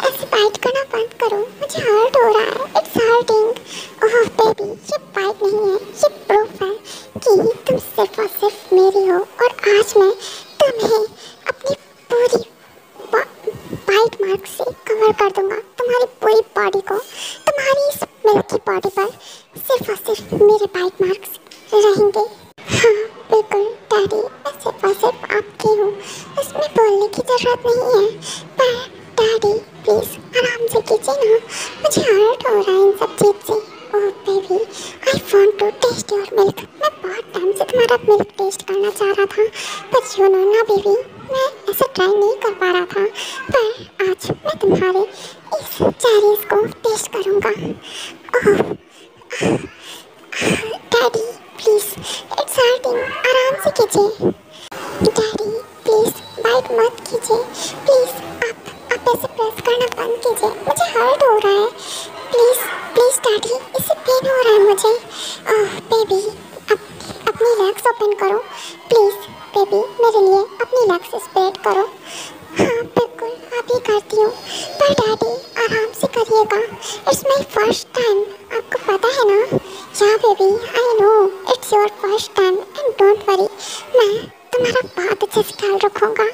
Speaker 1: ऐसे बाइट करना बंद करो, मुझे हर्ट हो रहा है, इट्स हर्टिंग। ओह बेबी, ये बाइट नहीं है, ये प्रूफ है कि तुम सिर्फ और सिर्फ मेरी हो, और आज मैं तुम्हें अपनी पूरी बाइट मार्क से कवर कर दूंगा, तुम्हारी पूरी बॉडी को। तुम्हारी इस मिल्की बॉडी पर सिर्फ और सिर्फ मेरे बाइट मार्क्स रहेंगे। हाँ बिल्कुल डैडी, मैं सिर्फ और सिर्फ आपकी हूँ, इसमें बोलने की ज़रूरत नहीं है। पर डैडी प्लीज़ आराम से कीजिए ना, मुझे हर्ट हो रहा है इन सब चीज़ से। Oh baby, I want to taste your milk. मैं बहुत टाइम से तुम्हारा मिल्क टेस्ट करना चाह रहा था, पर यू नो ना बेबी, मैं ऐसा ट्राई नहीं कर पा रहा था, पर आज मैं तुम्हारे इस चेरीज को टेस्ट करूँगा। ओह डैडी प्लीज़, इट्स हर्टिंग, आराम से कीजिए। डैडी प्लीज़ बाइट मत कीजिए, प्लीज़ आप ऐसे प्रेस करना बंद कीजिए, मुझे हर्ट हो रहा है। प्लीज़ डैडी, इससे पेन हो रहा है मुझे। ओह बेबी, अपनी लेग्स ओपन करो प्लीज़। बेबी, मेरे लिए अपनी लेग्स स्प्रेड करो। हाँ बिल्कुल, आप ही करती हूँ, पर डैडी आराम से करिएगा, इट्स माई फर्स्ट टाइम, आपको पता है ना? या baby, I know it's your first time and don't worry, मैं तुम्हारा बहुत अच्छे से ख्याल रखूँगा।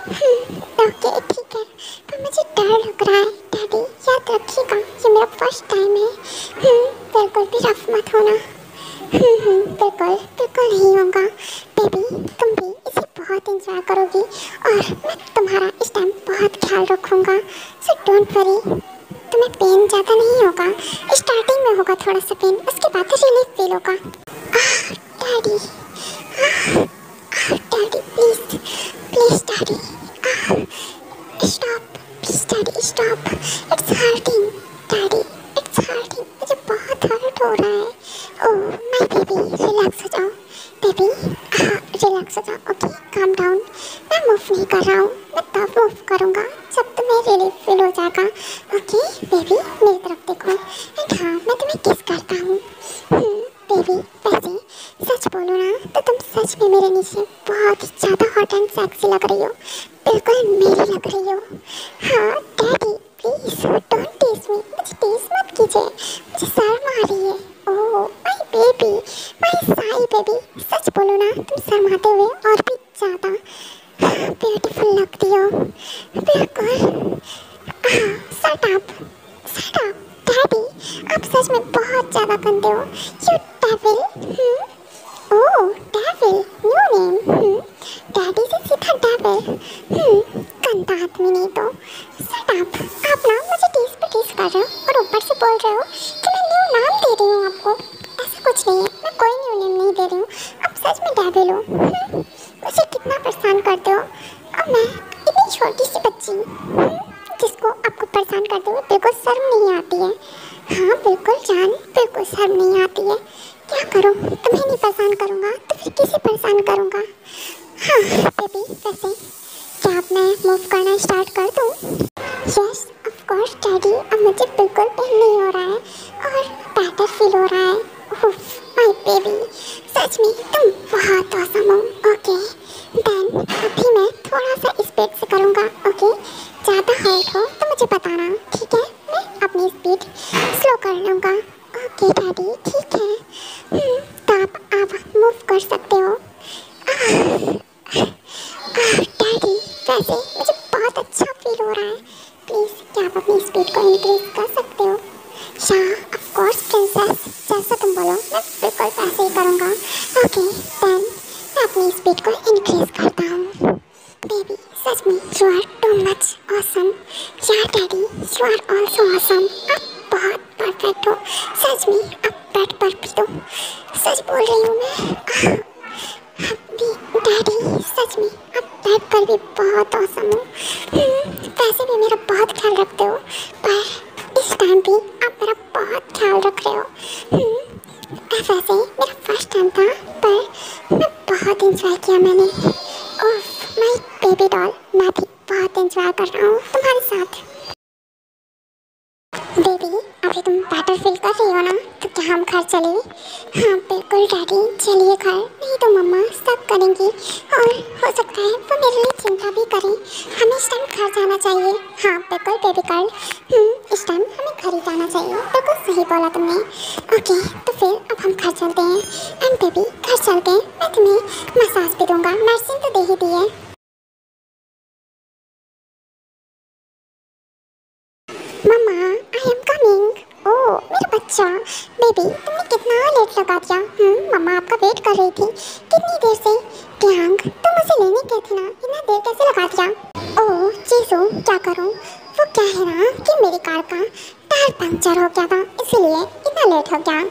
Speaker 1: ओके ठीक है, पर मुझे डर लग रहा है डैडी, याद रखिएगा ये मेरा फर्स्ट टाइम है। बिल्कुल भी रफ मत होना। बिल्कुल बिल्कुल नहीं होगा बेबी, तुम भी इसे बहुत इंजॉय करोगी और मैं तुम्हारा इस टाइम बहुत ख्याल रखूँगा, सो डोंट वरी। तुम्हें पेन ज़्यादा नहीं होगा, स्टार्टिंग में होगा थोड़ा सा पेन, उसके बाद रिलीफ फील होगा। Daddy daddy please please daddy stop, please daddy stop, it's hurting daddy, it's hurting, मुझे बहुत हर्ट हो रहा है। ओह माय बेबी, रिलैक्स हो जाओ बेबी, रिलैक्स हो जाओ। ओके काम डाउन, मैं मूव नहीं कर रहा हूँ, मैं तब मूव करूँगा जब तुम्हें रिलीफ फील हो जाएगा। ओके बेबी मेरी तरफ देखो, एंड हाँ मैं तुम्हें किस करता हूँ। बेबी वैसे सच बोलो ना तो तुम सच में मेरे नीचे बहुत ही ज़्यादा हॉट एंड सेक्सी लग रही हो, बिल्कुल मेरी लग रही हो। हाँ daddy please don't tease me, मुझे टीज मत कीजिए, मुझे शर्म आ रही है। Oh my baby, my shy baby, सच बोलो ना तुम शर्माते हुए और भी ज़्यादा ब्यूटीफुल लगती हो, बिल्कुल। शट अप डैडी, आप सच में बहुत ज़्यादा गंदे हो, you devil. Oh devil, new name. Daddy से सीधा डेविल, गंदा आदमी नहीं तो। शट अप, आप ना मुझे टीज पे टीज कर रहे हो और ऊपर से बोल रहे हो कि मैं न्यू नाम दे रही हूँ आपको। ऐसा कुछ नहीं है, मैं कोई न्यू नेम नहीं दे रही हूँ, आप सच में डेविल हो। मुझे कितना परेशान करते हो, और मैं इतनी छोटी सी बच्ची जिसको आपको परेशान करते हुए बिल्कुल शर्म नहीं आती है। हाँ बिल्कुल जान, बिल्कुल शर्म नहीं आती है। क्या करूँ, तुम्हें नहीं परेशान करूँगा तो फिर किसे परेशान करूँगा। हाँ बेबी वैसे क्या अब मैं मूव करना स्टार्ट कर दूँ? यस ऑफ कोर्स डैडी, अब मुझे बिल्कुल पेन नहीं हो रहा है और बेटर फील हो रहा है। माय बेबी सच में तुम बहुत ऑसम हो। ओके देन अभी मैं थोड़ा सा स्पीड से करूँगा। ओके ज़्यादा हर्ट हो तो मुझे बताना, ठीक है? मैं अपनी स्पीड स्लो कर लूँगा। ओके डैडी ठीक है, तो आप मूव कर सकते हो। डैडी वैसे मुझे बहुत अच्छा फील हो रहा है, प्लीज़ क्या आप अपनी स्पीड को इंक्रीज कर सकते हो? ऑफ कोर्स प्रिंसेस, जैसा तुम बोलो मैं बिल्कुल ऐसे ही करूँगा। ओके देन मैं अपनी स्पीड को इंक्रीज करता हूँ। बेबी सच में you are too much awesome. यार daddy you are also awesome, आप बहुत परफेक्ट हो, सच में आप बेड परफेक्ट हो, सच बोल रही हूँ मैं। डैडी सच में आप बेड पर भी बहुत ऑसम हो। वैसे भी मेरा बहुत ख्याल रखते हो, पर इस टाइम भी आप मेरा बहुत ख्याल रख रहे हो। वैसे मेरा फर्स्ट टाइम था पर मैं बहुत इंजॉय किया मैंने। ओह माय बेबी डॉल, मैं भी बहुत इंजॉय कर रहा हूँ तुम्हारे साथ। बेबी अभी तुम बेटर फील कर रही हो ना, तो क्या हम घर चले? हाँ बिल्कुल डैडी चलिए घर, नहीं तो मम्मा सब करेंगी और हो सकता है वो मेरे लिए चिंता भी करें। हमें इस टाइम घर जाना चाहिए। हाँ बिल्कुल बेबी गर्ल, इस टाइम हमें घर ही जाना चाहिए, बिल्कुल सही बोला तुमने। ओके तो फिर अब हम घर चलते हैं। एंड बेबी घर चल के मैं तुम्हें मसाज भी दूँगा, मेडिसिन तो दे ही दी है। मम्मा आई एम कमिंग। ओह मेरा बच्चा, बेबी तुमने कितना लेट लगा दिया। मम्मा आपका वेट कर रही थी कितनी देर से। प्रियांक तुम उसे लेने गए थे ना, इतना देर कैसे लगा दिया? ओह चीज़ू क्या करूँ, वो क्या है ना कि मेरी कार का टायर पंक्चर हो गया था, इसीलिए इतना लेट हो गया।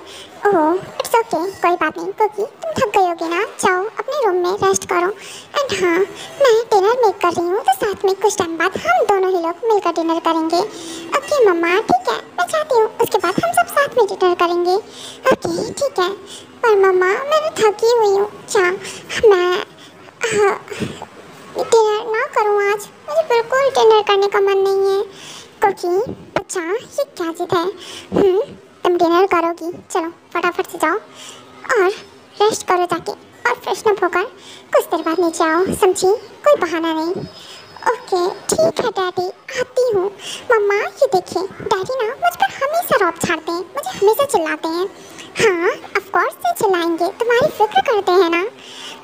Speaker 1: ओह इट्स ओके, कोई बात नहीं क्योंकि तुम थक गई होगी ना, जाओ अपने रूम में रेस्ट करो। एंड हाँ मैं डिनर मेक कर रही हूँ, तो साथ में कुछ टाइम बाद हम दोनों ही लोग मिलकर डिनर करेंगे। ओके मम्मा ठीक है, मैं चाहती हूँ उसके बाद हम सब साथ में डिनर करेंगे। ओके ठीक है, पर मम्मा मैं तो थकी हुई हूँ, क्या मैं डिनर ना करूँ आज? मुझे बिल्कुल डिनर करने का मन नहीं है। क्योंकि बच्चा ये क्या जिद है? तुम डिनर करोगी, चलो फटाफट से जाओ और रेस्ट करो जाके, और फ्रेशन अप होकर कुछ देर बाद नीचे आओ, समझी? कोई बहाना नहीं। ओके ठीक है डैडी आती हूँ। मम्मा ये देखिए डैडी ना मुझ पर हमेशा रौब छाड़ते हैं, मुझे हमेशा चिल्लाते हैं। हाँ ऑफ कोर्स से चिल्लाएंगे, तुम्हारी फिक्र करते हैं ना।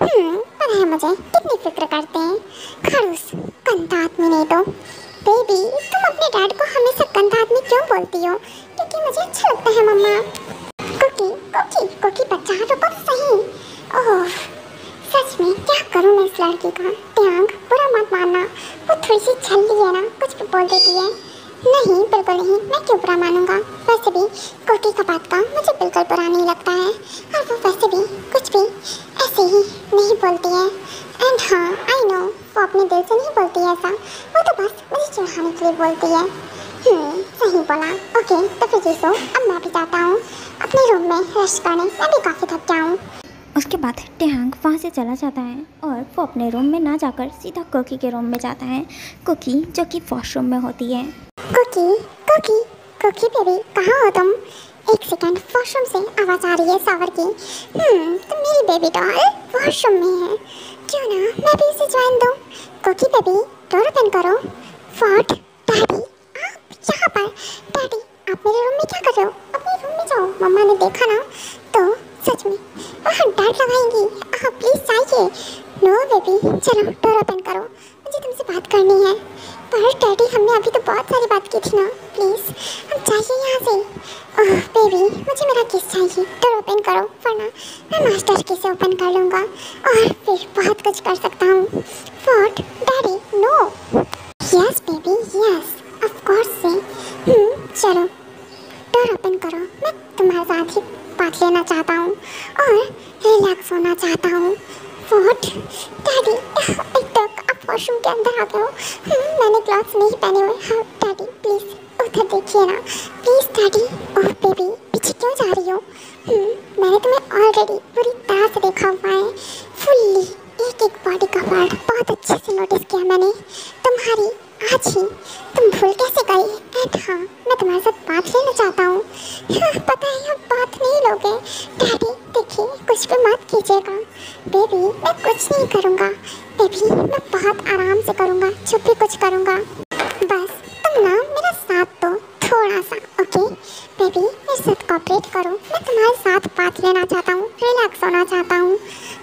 Speaker 1: पता है मुझे कितनी फिक्र करते हैं। खड़ूस गंदा आदमी नहीं तो। बेबी तुम अपने डैड को हमेशा गंदा आदमी क्यों बोलती हो? क्योंकि मुझे अच्छा लगता है मम्मा। कुकी कुकी कुकी बच्चा रुको तो सही। ओह सच में क्या करूँ मैं इस लड़की का। ट्यांग बुरा मत मानना, वो थोड़ी सी छल्ली है ना, कुछ भी बोल देती है। नहीं बिल्कुल नहीं, मैं क्यों बुरा मानूंगा। वैसे भी कोकी का बात का मुझे बिल्कुल बुरा नहीं लगता है, और वो वैसे भी कुछ भी ऐसे ही नहीं बोलती है। एंड हाँ आई नो वो अपने दिल से नहीं बोलती है ऐसा, वो तो बस मुझे चिढ़ाने के लिए बोलती है। सही बोला। ओके तो फिर जीसो अब मैं भी जाता हूँ अपने रूम में रेस्ट करने, मैं भी काफ़ी थक गया हूँ।
Speaker 2: उसके बाद ट्यांग वहाँ से चला जाता है और वो अपने रूम में ना जाकर सीधा कोकी के रूम में जाता है। कोकी जो कि वॉशरूम में होती है।
Speaker 1: कुकी कुकी कुकी बेबी कहाँ हो तुम? एक सेकंड, वॉशरूम से आवाज़ आ रही है शावर की। तो मेरी बेबी डॉल वॉशरूम में है, क्यों ना मैं भी उसे ज्वाइन दूँ। कुकी बेबी डोर ओपन करो। व्हाट डैडी आप यहाँ पर? डैडी आप मेरे रूम में क्या कर रहे हो? अपने रूम में जाओ, मम्मा ने देखा ना तो सच में डांट लगाएंगी। आप प्लीज़ जाइए। नो बेबी चलो डोर ओपन करो, मुझे तुमसे बात करनी है। पर डैडी हमने अभी तो बहुत सारी बात की थी ना, प्लीज़ हम जाइए यहाँ से। ओह बेबी मुझे मेरा किस चाहिए, डोर ओपन करो वरना मैं मास्टर की से ओपन कर लूँगा और फिर बहुत कुछ कर सकता हूँ। What daddy no. Yes baby yes of course से। चलो डोर ओपन करो, मैं तुम्हारे साथ ही बात लेना चाहता हूँ और रिलैक्स होना चाहता हूँ। व्हाट डैडी एक तो आप वॉशरूम के अंदर आ गए हो। मैंने ग्लव्स नहीं पहने हुए। हाँ डैडी प्लीज़ उधर देखिए ना प्लीज़ डैडी। ओह बेबी पीछे क्यों जा रही हो? मैंने तुम्हें ऑलरेडी पूरी तरह से देखा हुआ है, फुल्ली एक एक बॉडी का पार्ट बहुत अच्छे से नोटिस किया मैंने तुम्हारी। आज ही तुम भूल कैसे गई? एंड हाँ मैं तुम्हारे साथ बात लेना चाहता हूँ। पता है आप बात नहीं लोगे। डैडी देखिए कुछ भी मत कीजिएगा। बेबी मैं कुछ नहीं करूँगा। बेबी मैं बहुत आराम से करूँगा, जो भी कुछ करूँगा। बस तुम ना मेरा साथ दो थोड़ा सा, ओके? बेबी मेरे साथ कोऑपरेट करो, मैं तुम्हारे साथ बात लेना चाहता हूँ, रिलैक्स होना चाहता हूँ।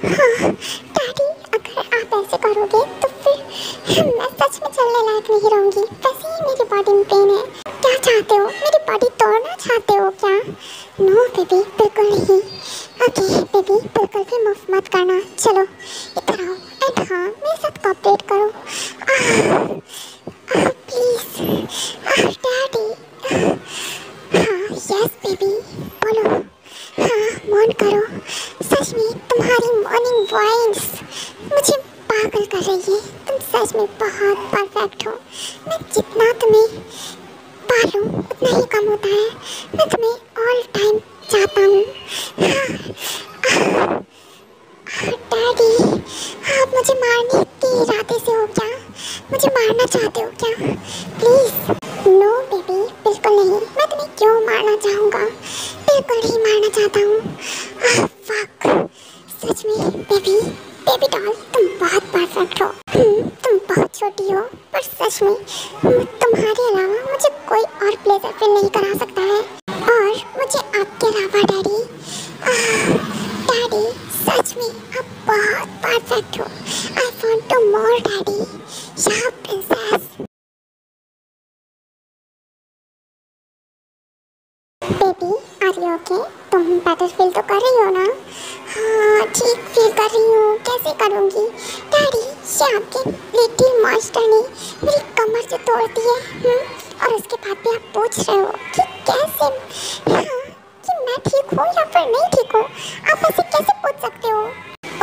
Speaker 1: हाँ डैडी अगर आप ऐसे करोगे तो फिर मैं सच में चलने लायक नहीं रहूँगी। वैसे ही मेरी बॉडी में पेन है। क्या चाहते हो, मेरी बॉडी तोड़ना चाहते हो क्या? नो बेबी बिल्कुल नहीं। ओके बेबी बिल्कुल भी मूव मत करना। चलो इधर आओ एंड हाँ मेरे साथ कोऑपरेट करो प्लीज़। डैडी हाँ यस बेबी बोलो। हाँ मौन करो। सच में तुम्हारी मॉर्निंग वॉइस मुझे पागल कर रही है। तुम सच में बहुत परफेक्ट हो। मैं जितना तुम्हें पालूं उतना ही कम होता है। मैं तुम्हें ऑल टाइम चाहता हूँ। डैडी आप मुझे मारने के इरादे से हो क्या? मुझे मारना चाहते हो क्या? प्लीज़ नो बेबी बिल्कुल नहीं। मैं तुम्हें क्यों मारना चाहूँगा? बिल्कुल नहीं मारना चाहता हूँ। फक सच में बेबी बेबी डॉल तुम बहुत परफेक्ट हो। तुम बहुत छोटी हो पर सच में तुम्हारे अलावा मुझे कोई और प्लेजर फील नहीं करा सकता है। और मुझे आपके अलावा डैडी डैडी सच में आप बहुत परफेक्ट हो। I want to more daddy yeah princess. Baby are you okay? तुम बेटर फील तो कर रही हो ना? हाँ ठीक फील कर रही हूँ। कैसे करूँगी? डैडी ये आपके लिटिल मॉन्स्टर ने मेरी कमर से तोड़ दी है। और उसके बाद भी आप पूछ रहे हो कि कैसे? हाँ कि मैं ठीक हूँ या फिर नहीं ठीक हूँ? आप ऐसे कैसे पूछ सकते हो?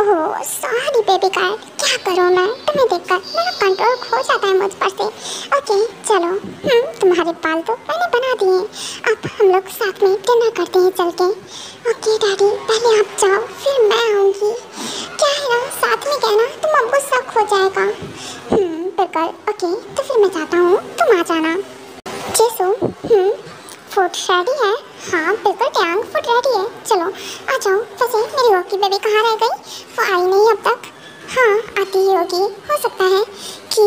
Speaker 1: ओह सॉरी बेबी गर्ल, क्या करूँ मैं? तुम्हें देखकर मेरा कंट्रोल खो जाता है मुझ पर से। ओके चलो तुम्हारे बाल तो मैंने बना दिए, अब हम लोग साथ में डिनर करते हैं चल के। ओके डैडी पहले आप जाओ फिर मैं आऊँगी। क्या है ना साथ में कहना तो मम्मू शक हो जाएगा। बिल्कुल ओके तो फिर मैं जाता हूँ, तुम आ जाना। जेसू फूड रेडी है? हाँ बिल्कुल ट्यांग फूड रेडी है, चलो आ जाओ। वैसे मेरी ओकी बेबी कहाँ रह गई? वो आई नहीं अब तक। हाँ आती ही होगी, हो सकता है कि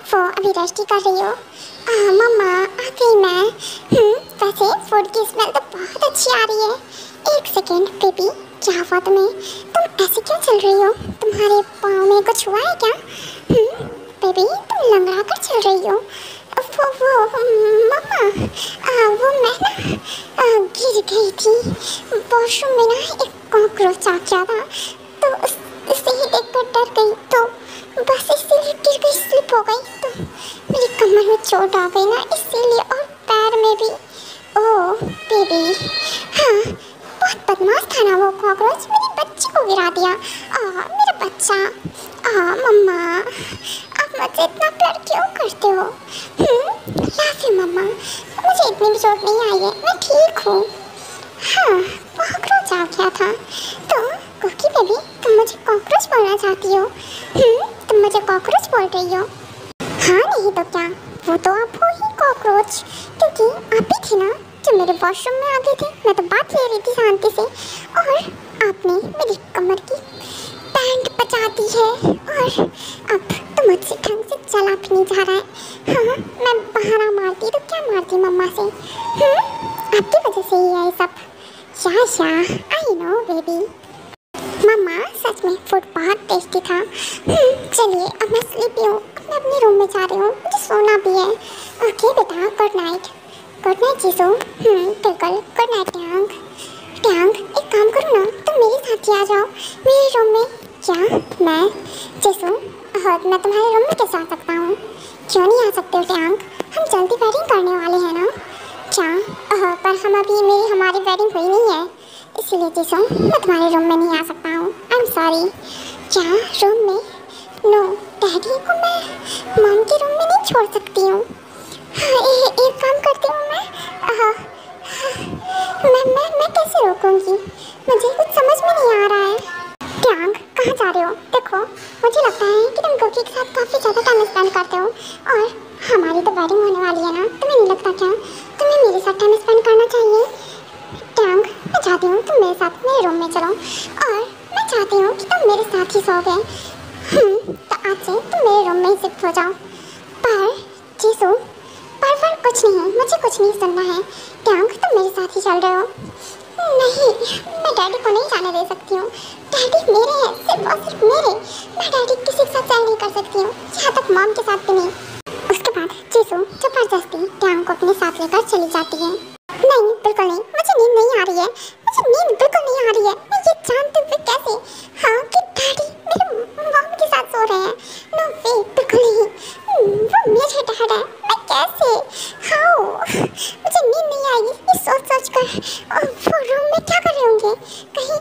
Speaker 1: वो अभी रेस्ट ही कर रही हो? मम्मा आ गई मैं। वैसे फूड की स्मेल तो बहुत अच्छी आ रही है। एक सेकेंड बेबी, क्या हुआ तुम्हें? तुम ऐसे क्यों चल रही हो? तुम्हारे पाँव में कुछ हुआ है क्या? बेबी तुम लंगड़ा कर चल रही हो। वो मम्मा, वो मैं ना गिर गई थी वॉशरूम में ना, एक कॉकरोच आ गया था तो उससे ही देखकर डर गई, तो बस इसीलिए गिर गई, स्लिप हो गई, तो मेरी कमर में चोट आ गई ना इसीलिए, और पैर में भी। ओह बेबी, हाँ बहुत बदमाश था ना वो कॉकरोच, मेरे बच्चे को गिरा दिया। मेरा बच्चा। मम्मा आप मुझसे इतना प्यार क्यों करते हो? लाफी मम्मा, मुझे इतनी भी चोट नहीं आई है, मैं ठीक हूँ। हाँ कॉकरोच आ गया था तो कुकी बेबी, तुम मुझे कॉकरोच बोलना चाहती हो? तुम मुझे कॉकरोच बोल रही हो? हाँ नहीं तो क्या, वो तो आप हो ही कॉकरोच, क्योंकि आप ही थी ना जो मेरे वॉशरूम में आ गए थे। मैं तो बात ले रही थी शांति से और आपने मेरी कमर की पैंट बचा दी है और अब तो मुझसे ढंग से चला भी नहीं जा रहा है। हाँ मैं बहाना मारती तो क्या मारती मम्मा से? आपकी वजह से ही है सब। I know baby. मम्मा सच में फूड बहुत टेस्टी था। चलिए अब मैं स्लीपी हूँ, अब मैं अपने रूम में जा रही हूँ, मुझे सोना भी है। ओके बेटा, गुड नाइट। गुड नाइट जीजू। बिल्कुल गुड नाइट टैंग। टैंग एक काम करो ना, तुम मेरे साथ ही आ जाओ मेरे रूम में। क्या मैं? जीजू मैं तुम्हारे रूम में कैसे आ सकता हूँ? क्यों नहीं आ सकते हो टैंग? हम जल्दी वेडिंग करने वाले हैं ना। क्या? पर हमारी वेडिंग हुई नहीं है, इसीलिए जीजू मैं तुम्हारे रूम में नहीं आ सकता हूँ। I am sorry. क्या रूम में? नो, डैडी को मैं मॉम के रूम में नहीं छोड़ सकती हूँ। एक काम करती हूँ मैं कैसे रोकूंगी? मुझे कुछ समझ में नहीं आ रहा है। टैंग कहाँ जा रहे हो? देखो मुझे लगता है कि तुम कुकी के साथ काफ़ी ज़्यादा टाइम स्पेंड करते हो और हमारी तो वेडिंग होने वाली है ना, तुम्हें नहीं लगता क्या तुम्हें मेरे साथ टाइम स्पेंड करना चाहिए? टैंग मैं चाहती हूँ तुम मेरे साथ मेरे रूम में चलो और मैं चाहती हूँ कि तुम मेरे साथ ही सोओगे। तो आज से तुम मेरे रूम में ही शिफ्ट हो जाओ। पर जीसू पर कुछ नहीं है, मुझे कुछ नहीं सुनना है। टैंग तुम मेरे साथ ही चल रहे हो? नहीं, मैं डैडी को नहीं जाने दे सकती हूँ। डैडी मेरे हैं, सिर्फ और सिर्फ मेरे। मैं डैडी किसी के साथ चल नहीं कर सकती हूँ, यहाँ तक मॉम के साथ भी नहीं। उसके बाद जीसू जबरदस्ती टैंग को अपने साथ लेकर चली जाती है। नहीं बिल्कुल नहीं, मुझे नींद नहीं आ रही है, मुझे नींद बिल्कुल नहीं आ रही है। मैं ये जानते हुए कैसे कि डैडी मेरे मॉम के साथ सो रहे हैं? नो वे, बिल्कुल नहीं, वो मेरे डैड है। मैं कैसे? हाउ? मुझे नींद नहीं आएगी ये सोच कर। वो रूम में क्या कर रहे होंगे? कहीं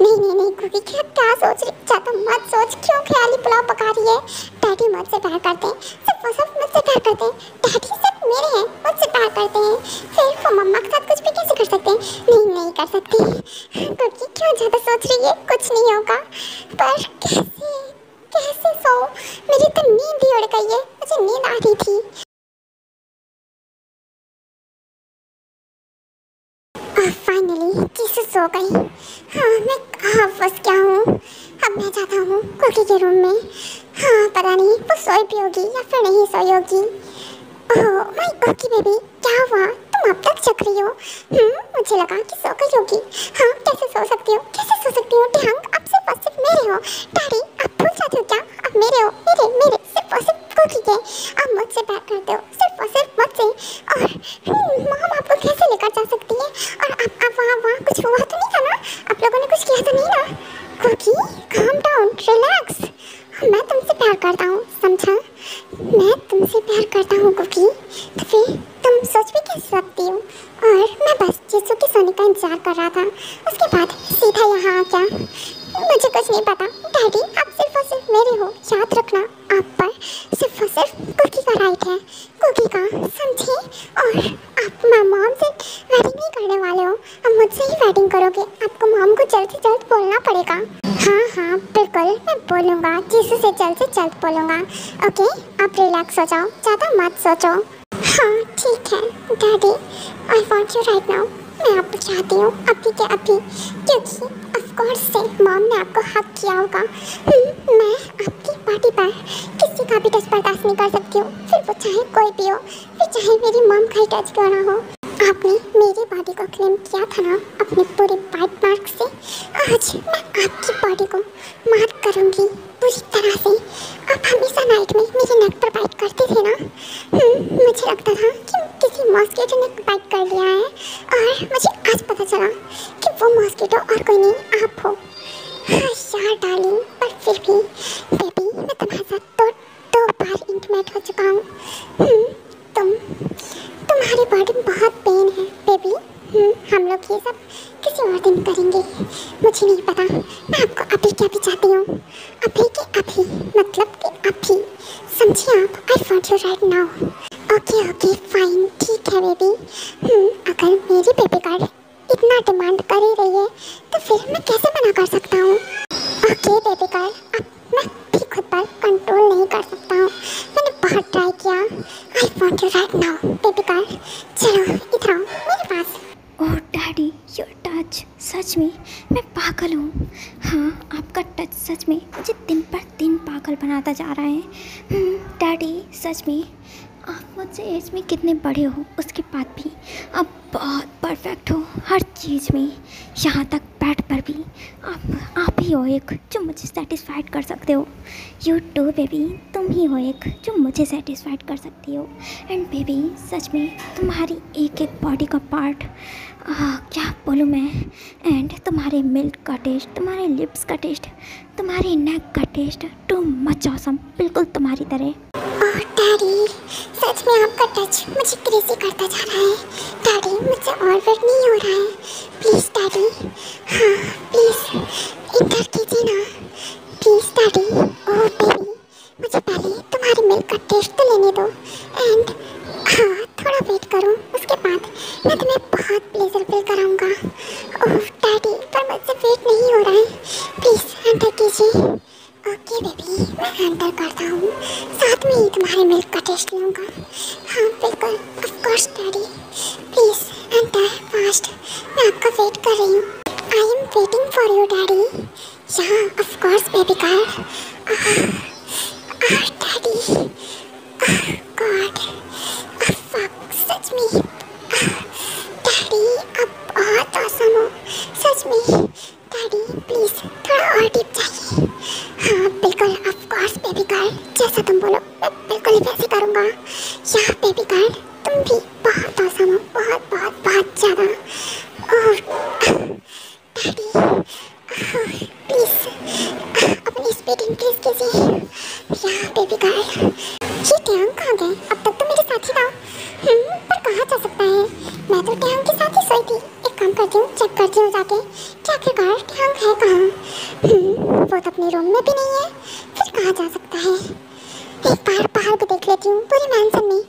Speaker 1: नहीं क्योंकि क्या सोच रही? ज़्यादा मत सोच, क्यों ख्याली पुलाव पका रही है? डैडी मुझसे प्यार करते हैं, सिर्फ मुझसे प्यार करते हैं। डैडी सिर्फ मेरे हैं, मुझसे प्यार करते हैं, फिर वो मम्मा के साथ कुछ भी कैसे कर सकते हैं? नहीं कर सकती क्योंकि क्यों ज़्यादा सोच रही है? कुछ नहीं होगा। पर कैसे सो? मेरी तो नींद ही उड़ गई है, मुझे नींद आ रही थी। फाइनली जीसू सो गई। मैं कहाँ फंस गया हूँ? अब मैं जाता हूँ कुकी के रूम में। पता नहीं वो सोई भी होगी या फिर नहीं सोई होगी। ओह माय कुकी बेबी, क्या हुआ? तुम अब तक जग रही हो? मुझे लगा कि सो गई होगी। कैसे सो सकती हो? टैंग आप सिर्फ और सिर्फ मेरे हो। डैडी आप भूल जाते हो क्या? आप मेरे हो, मेरे सिर्फ और सिर्फ कुकी के। आप मुझसे प्यार करते हो, सिर्फ और सिर्फ मुझसे। और मॉम आपको कैसे लेकर जा सकती है? और आप वहाँ कुछ हुआ तो नहीं था ना? आप लोगों ने कुछ किया तो नहीं ना? Cookie calm down, relax. मैं तुमसे प्यार करता हूँ, समझा? मैं तुमसे प्यार करता हूँ कुकी, तो फिर तुम सोच भी कैसे सकती हो? और मैं बस जीसू के सोने का इंतजार कर रहा था, उसके बाद सीधा यहाँ आ गया। मुझे कुछ नहीं पता। डैडी आप सिर्फ और सिर्फ मेरे हो, याद रखना आप पर सिर्फ और सिर्फ कुकी का राइट है, कुकी का, समझे? और आप मॉम से वेडिंग नहीं करने वाले हो, अब मुझसे ही वेडिंग करोगे। आपको मॉम को जल्द से जल्द बोलना पड़ेगा। हाँ बिल्कुल मैं बोलूँगा, जीसू से जल्द बोलूँगा। ओके आप रिलैक्स हो जाओ, ज़्यादा मत सोचो। हाँ ठीक है daddy, I want you right now. मैं आपको चाहती हूँ अभी के अभी, क्योंकि ऑफकोर्स से मॉम ने आपको हक किया होगा। मैं आपकी पार्टी पर किसी का भी टच बर्दाश्त नहीं कर सकती हूँ, फिर वो चाहे कोई भी हो, फिर चाहे मेरी मॉम का ही टच क्यों ना हो। आपने मेरी बॉडी को क्लेम किया था ना अपने पूरे बाइट मार्क से, आज मैं आपकी बॉडी को मार्क करूँगी पूरी तरह से। आप हमेशा नाइट में मेरे नेक पर बाइट करते थे ना। मुझे लगता था कि किसी मॉस्किटो ने बाइट कर लिया है, और मुझे आज पता चला कि वो मॉस्किटो और कोई नहीं आप हो। हाँ यार डार्लिंग, पर फिर भी बेबी मैं तुम्हारे साथ दो बार इंटीमेट हो चुका हूँ। तुम्हारी बॉडी में बहुत पेन है बेबी। हम लोग ये सब किसी और दिन करेंगे। मुझे नहीं पता, मैं आपको अभी क्या भी चाहती हूँ, अभी के अभी, मतलब कि अभी, समझिए आप। I want you right now. Okay fine, ठीक है बेबी। अगर मेरी बेबी गर्ल इतना डिमांड कर ही रही है तो फिर मैं कैसे मना कर सकता हूँ। ओके बेबी गर्ल, अब मैं भी खुद पर कंट्रोल नहीं कर सकता हूँ, मैंने बहुत ट्राई किया। I want you right now baby girl, चलो इधर आओ मेरे पास।
Speaker 2: ओह डैडी, योर टच, सच में मैं पागल हूँ। हाँ, आपका टच सच में मुझे दिन पर दिन पागल बनाता जा रहा है। डैडी सच में आप मुझसे एज में कितने बड़े हो, उसके बाद भी आप बहुत परफेक्ट हो हर चीज़ में, यहाँ तक बैट पर भी आप ही हो एक जो मुझे सेटिस्फाइड कर सकते हो। यू टू बेबी, तुम ही हो एक जो मुझे सेटिस्फाइड कर सकती हो। एंड बेबी सच में तुम्हारी एक एक बॉडी का पार्ट, क्या बोलूँ मैं, एंड तुम्हारे मिल्क का टेस्ट, तुम्हारे लिप्स का टेस्ट, तुम्हारे नेक का टेस्ट, टू मच ऑसम, बिल्कुल तुम्हारी तरह।
Speaker 1: ओह डैडी, सच में आपका टच मुझे क्रेजी करता जा रहा है। डैडी मुझसे और वेट नहीं हो रहा है, प्लीज़ डैडी। हाँ प्लीज़ इंटर कीजिए ना, प्लीज़ डैडी। ओह बेबी, मुझे पहले तुम्हारे मिल्क का टेस्ट तो लेने दो, एंड हाँ थोड़ा वेट करो, उसके बाद मैं तुम्हें बहुत प्लेजर फील कराऊंगा। ओह डैडी, पर मुझसे वेट नहीं हो रहा है, प्लीज़ एंटर कीजिए। ओके बेबी, मैं एंटर करता हूँ, साथ में ही तुम्हारे मिल्क का टेस्ट लूँगा। हाँ बिल्कुल, of course daddy, please enter fast, मैं आपका वेट कर रही हूँ। I am waiting for you daddy. Yeah of course baby girl. Daddy, God, fuck, सच में डैडी आप बहुत ऑसम हो, सच में डैडी। प्लीज़ थोड़ा और डीप चाहिए। हाँ बिल्कुल, ऑफ कोर्स बेबी गर्ल, जैसा तुम बोलो मैं बिल्कुल ही वैसे करूँगा। या बेबी गर्ल, तुम भी बहुत औसम हो, बहुत बहुत बहुत ज़्यादा। और डैडी प्लीज़ अपनी स्पीड इंक्रीज कीजिए। या बेबी गर्ल, ये टैंग कहाँ गए? अब तक तो मेरे साथ ही था। पर कहाँ जा सकता है? मैं तो टैंग के साथ ही सोई थी। एक काम करती हूँ, चेक करती हूँ जाके कि आखिरकार टैंग है कहाँ। वो तो अपने रूम में भी नहीं है, फिर कहाँ जा सकता है? एक बार बाहर भी देख लेती हूँ पूरे मैंसन में,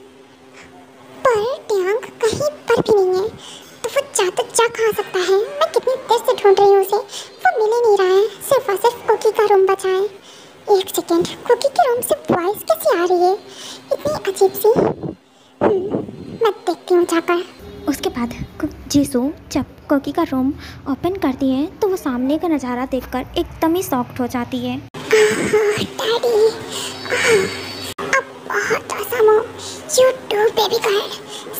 Speaker 1: पर टैंग कहीं पर भी नहीं है। तो वो जा कहाँ सकता है? मैं कितनी देर से ढूंढ रही हूँ उसे, वो मिल ही नहीं रहा है। सिर्फ और सिर्फ कुकी का रूम बचा है। एक सेकेंड, कुकी के रूम से वॉइस कैसी आ रही है इतनी अजीब सी? मैं देखती हूँ जाकर।
Speaker 2: उसके बाद जीसू जब कोकी का रूम ओपन करती है तो वो सामने का नज़ारा देखकर एकदम ही शॉक्ड हो जाती है।
Speaker 1: डैडी, अब बहुत औसम हो। यू टू बेबी गर्ल,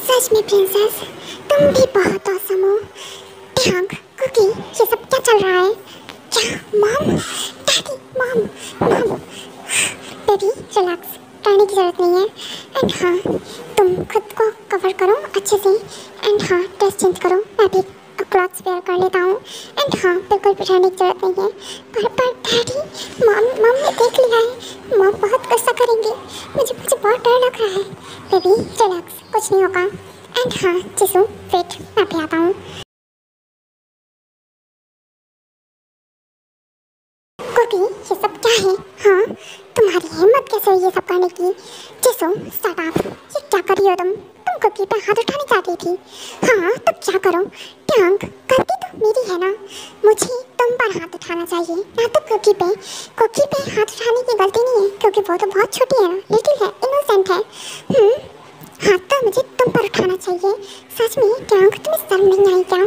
Speaker 1: सच में प्रिंसेस, तुम भी बहुत औसम हो। टैंग, कुकी, ये सब क्या चल रहा है? क्या mom? Daddy, mom. Baby relax, डरने की जरूरत नहीं है। एंड हाँ, तुम खुद को कवर करो अच्छे से, एंड हाँ ड्रेस चेंज करो, मैं भी क्लॉथ्स वेयर कर लेता हूँ। एंड हाँ बिल्कुल भी डरने की जरूरत नहीं है। पर डैडी, मॉम ने देख लिया है, मॉम बहुत गुस्सा करेंगे, मुझे बहुत डर लग रहा है। बेबी रिलैक्स, कुछ नहीं होगा। एंड हाँ जीसू वेट, मैं भी आता हूँ। कुकी, ये सब क्या है? हाँ तुम्हारी हिम्मत कैसे हुई ये सब करने की? जीसू स्टार्ट अप, ये क्या कर रही हो तुम कुकी पे हाथ उठाने चाहती थी। हाँ तो क्या करूँ? टैंग, गलती तो मेरी है ना, मुझे तुम पर हाथ उठाना चाहिए ना तो कुकी पे। कुकी पे हाथ उठाने की गलती नहीं है क्योंकि वो तो बहुत छोटी है ना, लिटिल है, इनोसेंट है। हाथ तो मुझे तुम पर उठाना चाहिए। सच में क्या तुम्हें शर्म नहीं आई क्या?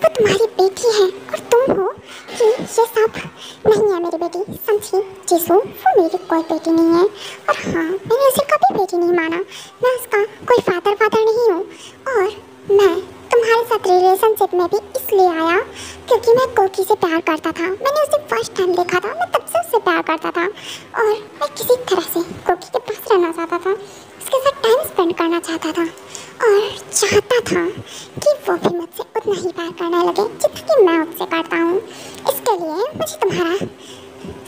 Speaker 1: वो तुम्हारी बेटी है और तुम हो कि ये सब नहीं है मेरी बेटी, समझी जीसू? वो मेरी कोई बेटी नहीं है। और हाँ, मैंने उसे कभी बेटी नहीं माना। मैं उसका कोई फादर नहीं हूँ। और मैं तुम्हारे साथ रिलेशनशिप में भी इसलिए आया क्योंकि मैं कोकी से प्यार करता था। मैंने उसे फर्स्ट टाइम देखा था, मैं तब से उससे प्यार करता था और मैं किसी तरह से कोकी के पास रहना चाहता था, उसके साथ टाइम स्पेंड करना चाहता था और चाहता था कि वो भी मुझसे उतना ही प्यार करने लगे जितना कि मैं उससे करता हूँ। इसके लिए मुझे तुम्हारा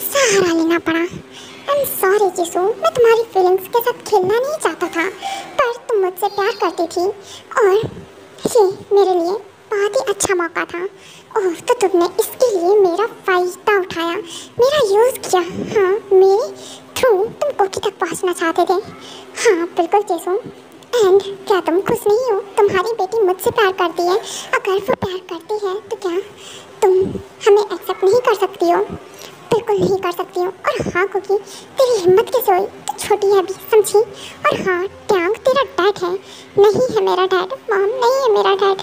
Speaker 1: सहारा लेना पड़ा। आई एम सॉरी जीसू, मैं तुम्हारी फीलिंग्स के साथ खेलना नहीं चाहता था, पर तुम मुझसे प्यार करती थी और ये मेरे लिए बहुत ही अच्छा मौका था। ओह, तो तुमने इसके लिए मेरा फ़ायदा उठाया, मेरा यूज़ किया। हाँ, मेरे थ्रू तुम कोकी तक पहुंचना चाहते थे। हाँ बिल्कुल जीसू। एंड क्या तुम खुश नहीं हो? तुम्हारी बेटी मुझसे प्यार करती है। अगर वो प्यार करती है तो क्या तुम हमें एक्सेप्ट नहीं कर सकती हो? बिल्कुल नहीं कर सकती हूँ। और हाँ कोकी, तेरी हिम्मत कैसे हुई? तो छोटी है अभी, समझी? और हाँ ट्यांग तेरा डैड है, नहीं है मेरा डैड। मॉम नहीं है मेरा डैड।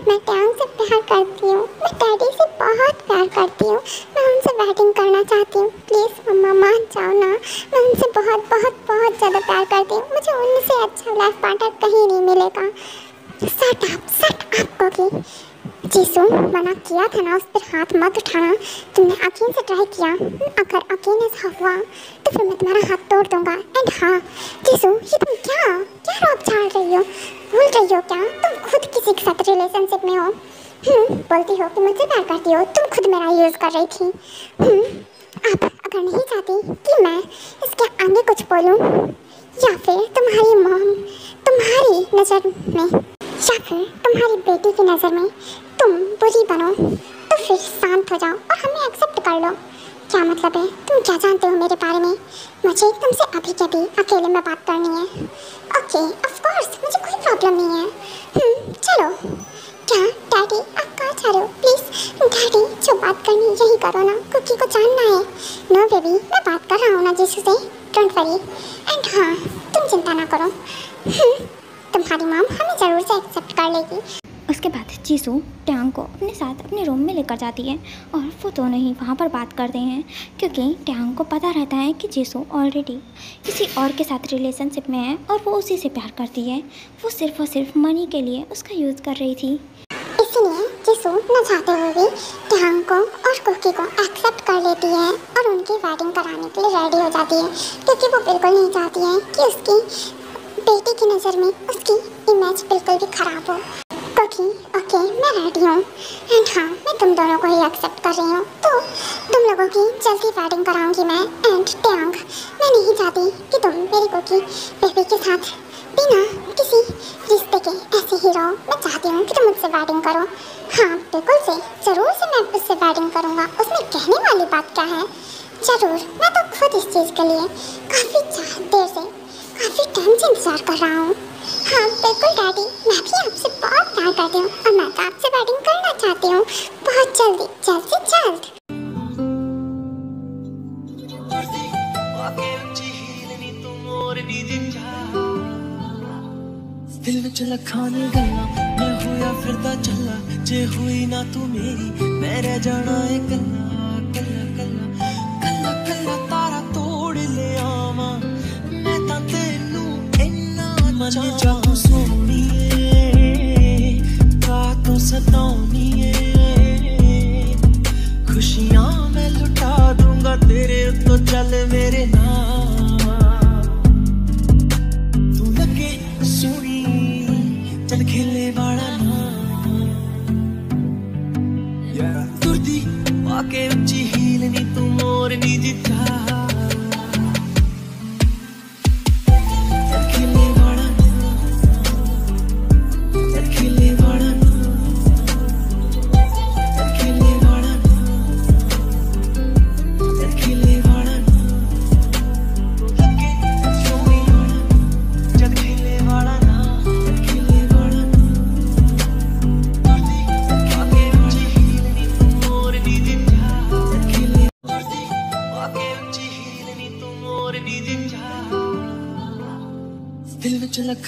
Speaker 1: मैं ट्यांग से प्यार करती हूँ, मैं डैडी से बहुत प्यार करती हूँ। मैं उनसे वेडिंग करना चाहती हूँ। प्लीज़ मम्मा मान जाओ ना, मैं उनसे बहुत बहुत बहुत ज़्यादा प्यार करती हूँ। मुझे उनसे अच्छा लाइफ पार्टनर कहीं नहीं मिलेगा। सट अप कोकी। जीसू, मना किया था ना उस पर हाथ मत उठाना। तुमने अकीन से ट्राई किया, अगर अकीन ऐसा हुआ तो फिर मैं तुम्हारा हाथ तोड़ दूंगा। एंड हाँ जीसू, ये तुम क्या रौब झाड़ रही हो? भूल रही हो क्या तुम खुद किसी के साथ रिलेशनशिप में हो? बोलती हो कि मुझसे प्यार करती हो, तुम खुद मेरा यूज़ कर रही थी। अब अगर नहीं चाहती कि मैं इसके आगे कुछ बोलूँ या फिर तुम्हारी मॉम तुम्हारी नज़र में या फिर तुम्हारी बेटी की नज़र में तुम बुरी बनो तो फिर शांत हो जाओ और हमें एक्सेप्ट कर लो। क्या मतलब है? तुम क्या जानते हो मेरे बारे में? मुझे तुमसे अभी के अभी अकेले में बात करनी है। ओके ऑफ कोर्स, मुझे कोई प्रॉब्लम नहीं है। चलो। क्या डैडी आप कहाँ जा रहे हो? प्लीज़ डैडी, जो बात करनी यही करो ना, कुकी को जानना है। नो बेबी, मैं बात कर रहा हूँ ना जीसू से, डोंट वरी। एंड हाँ तुम चिंता ना करो, तुम्हारी मॉम हमें ज़रूर से एक्सेप्ट कर लेगी।
Speaker 2: उसके बाद जीसू ट्यांग को अपने साथ अपने रूम में लेकर जाती है और वो दोनों ही वहाँ पर बात करते हैं क्योंकि ट्यांग को पता रहता है कि जीसू ऑलरेडी किसी और के साथ रिलेशनशिप में है और वो उसी से प्यार करती है। वो सिर्फ मनी के लिए उसका यूज़ कर रही थी।
Speaker 1: इसलिए जीसू न चाहते हुए भी ट्यांग को और कोकी को एक्सेप्ट कर लेती है और उनकी वेडिंग कराने के लिए रेडी हो जाती है क्योंकि वो बिल्कुल नहीं चाहती है कि उसकी बेटी की नज़र में उसकी इमेज बिल्कुल भी ख़राब हो। ओके मैं रेडी हूँ। एंड हाँ मैं तुम दोनों को ही एक्सेप्ट कर रही हूँ, तो तुम लोगों की जल्दी वेडिंग कराऊंगी मैं। एंड ट्यांग, मैं नहीं चाहती कि तुम मेरी कोकी बेबी के साथ बिना किसी रिश्ते के ऐसे ही रहो। मैं चाहती हूँ कि तुम मुझसे वेडिंग करो। हाँ बिल्कुल से ज़रूर से मैं उससे वेडिंग करूँगा, उसमें कहने वाली बात क्या है? ज़रूर, मैं तो खुद इस चीज़ के लिए काफ़ी देर से काफ़ी टाइम से इंतज़ार कर रहा हूँ। हाँ बिल्कुल डैडी, मैं भी आपसे बहुत प्यार करती हूँ और मैं तो आपसे वेडिंग करना चाहती हूँ बहुत जल्दी, जल्द से जल्द।
Speaker 3: दिल विच लखानी गल्ला मैं होया फिरदा चला, जे हुई ना तू मेरी मैं रह जाना है कल्ला कल्ला कल्ला कल्ला कल्ला तारा तोड़ ले आवा मैं तां तेनू इन्ना मन जाऊं सोनिए का तो सताऊनिए खुशियां मैं लुटा दूंगा तेरे तो चल मेरे नाम तू लगे सोनी चल खेले वाला ना तुरदी पाके उच्ची हील नी तू मोर नी जिता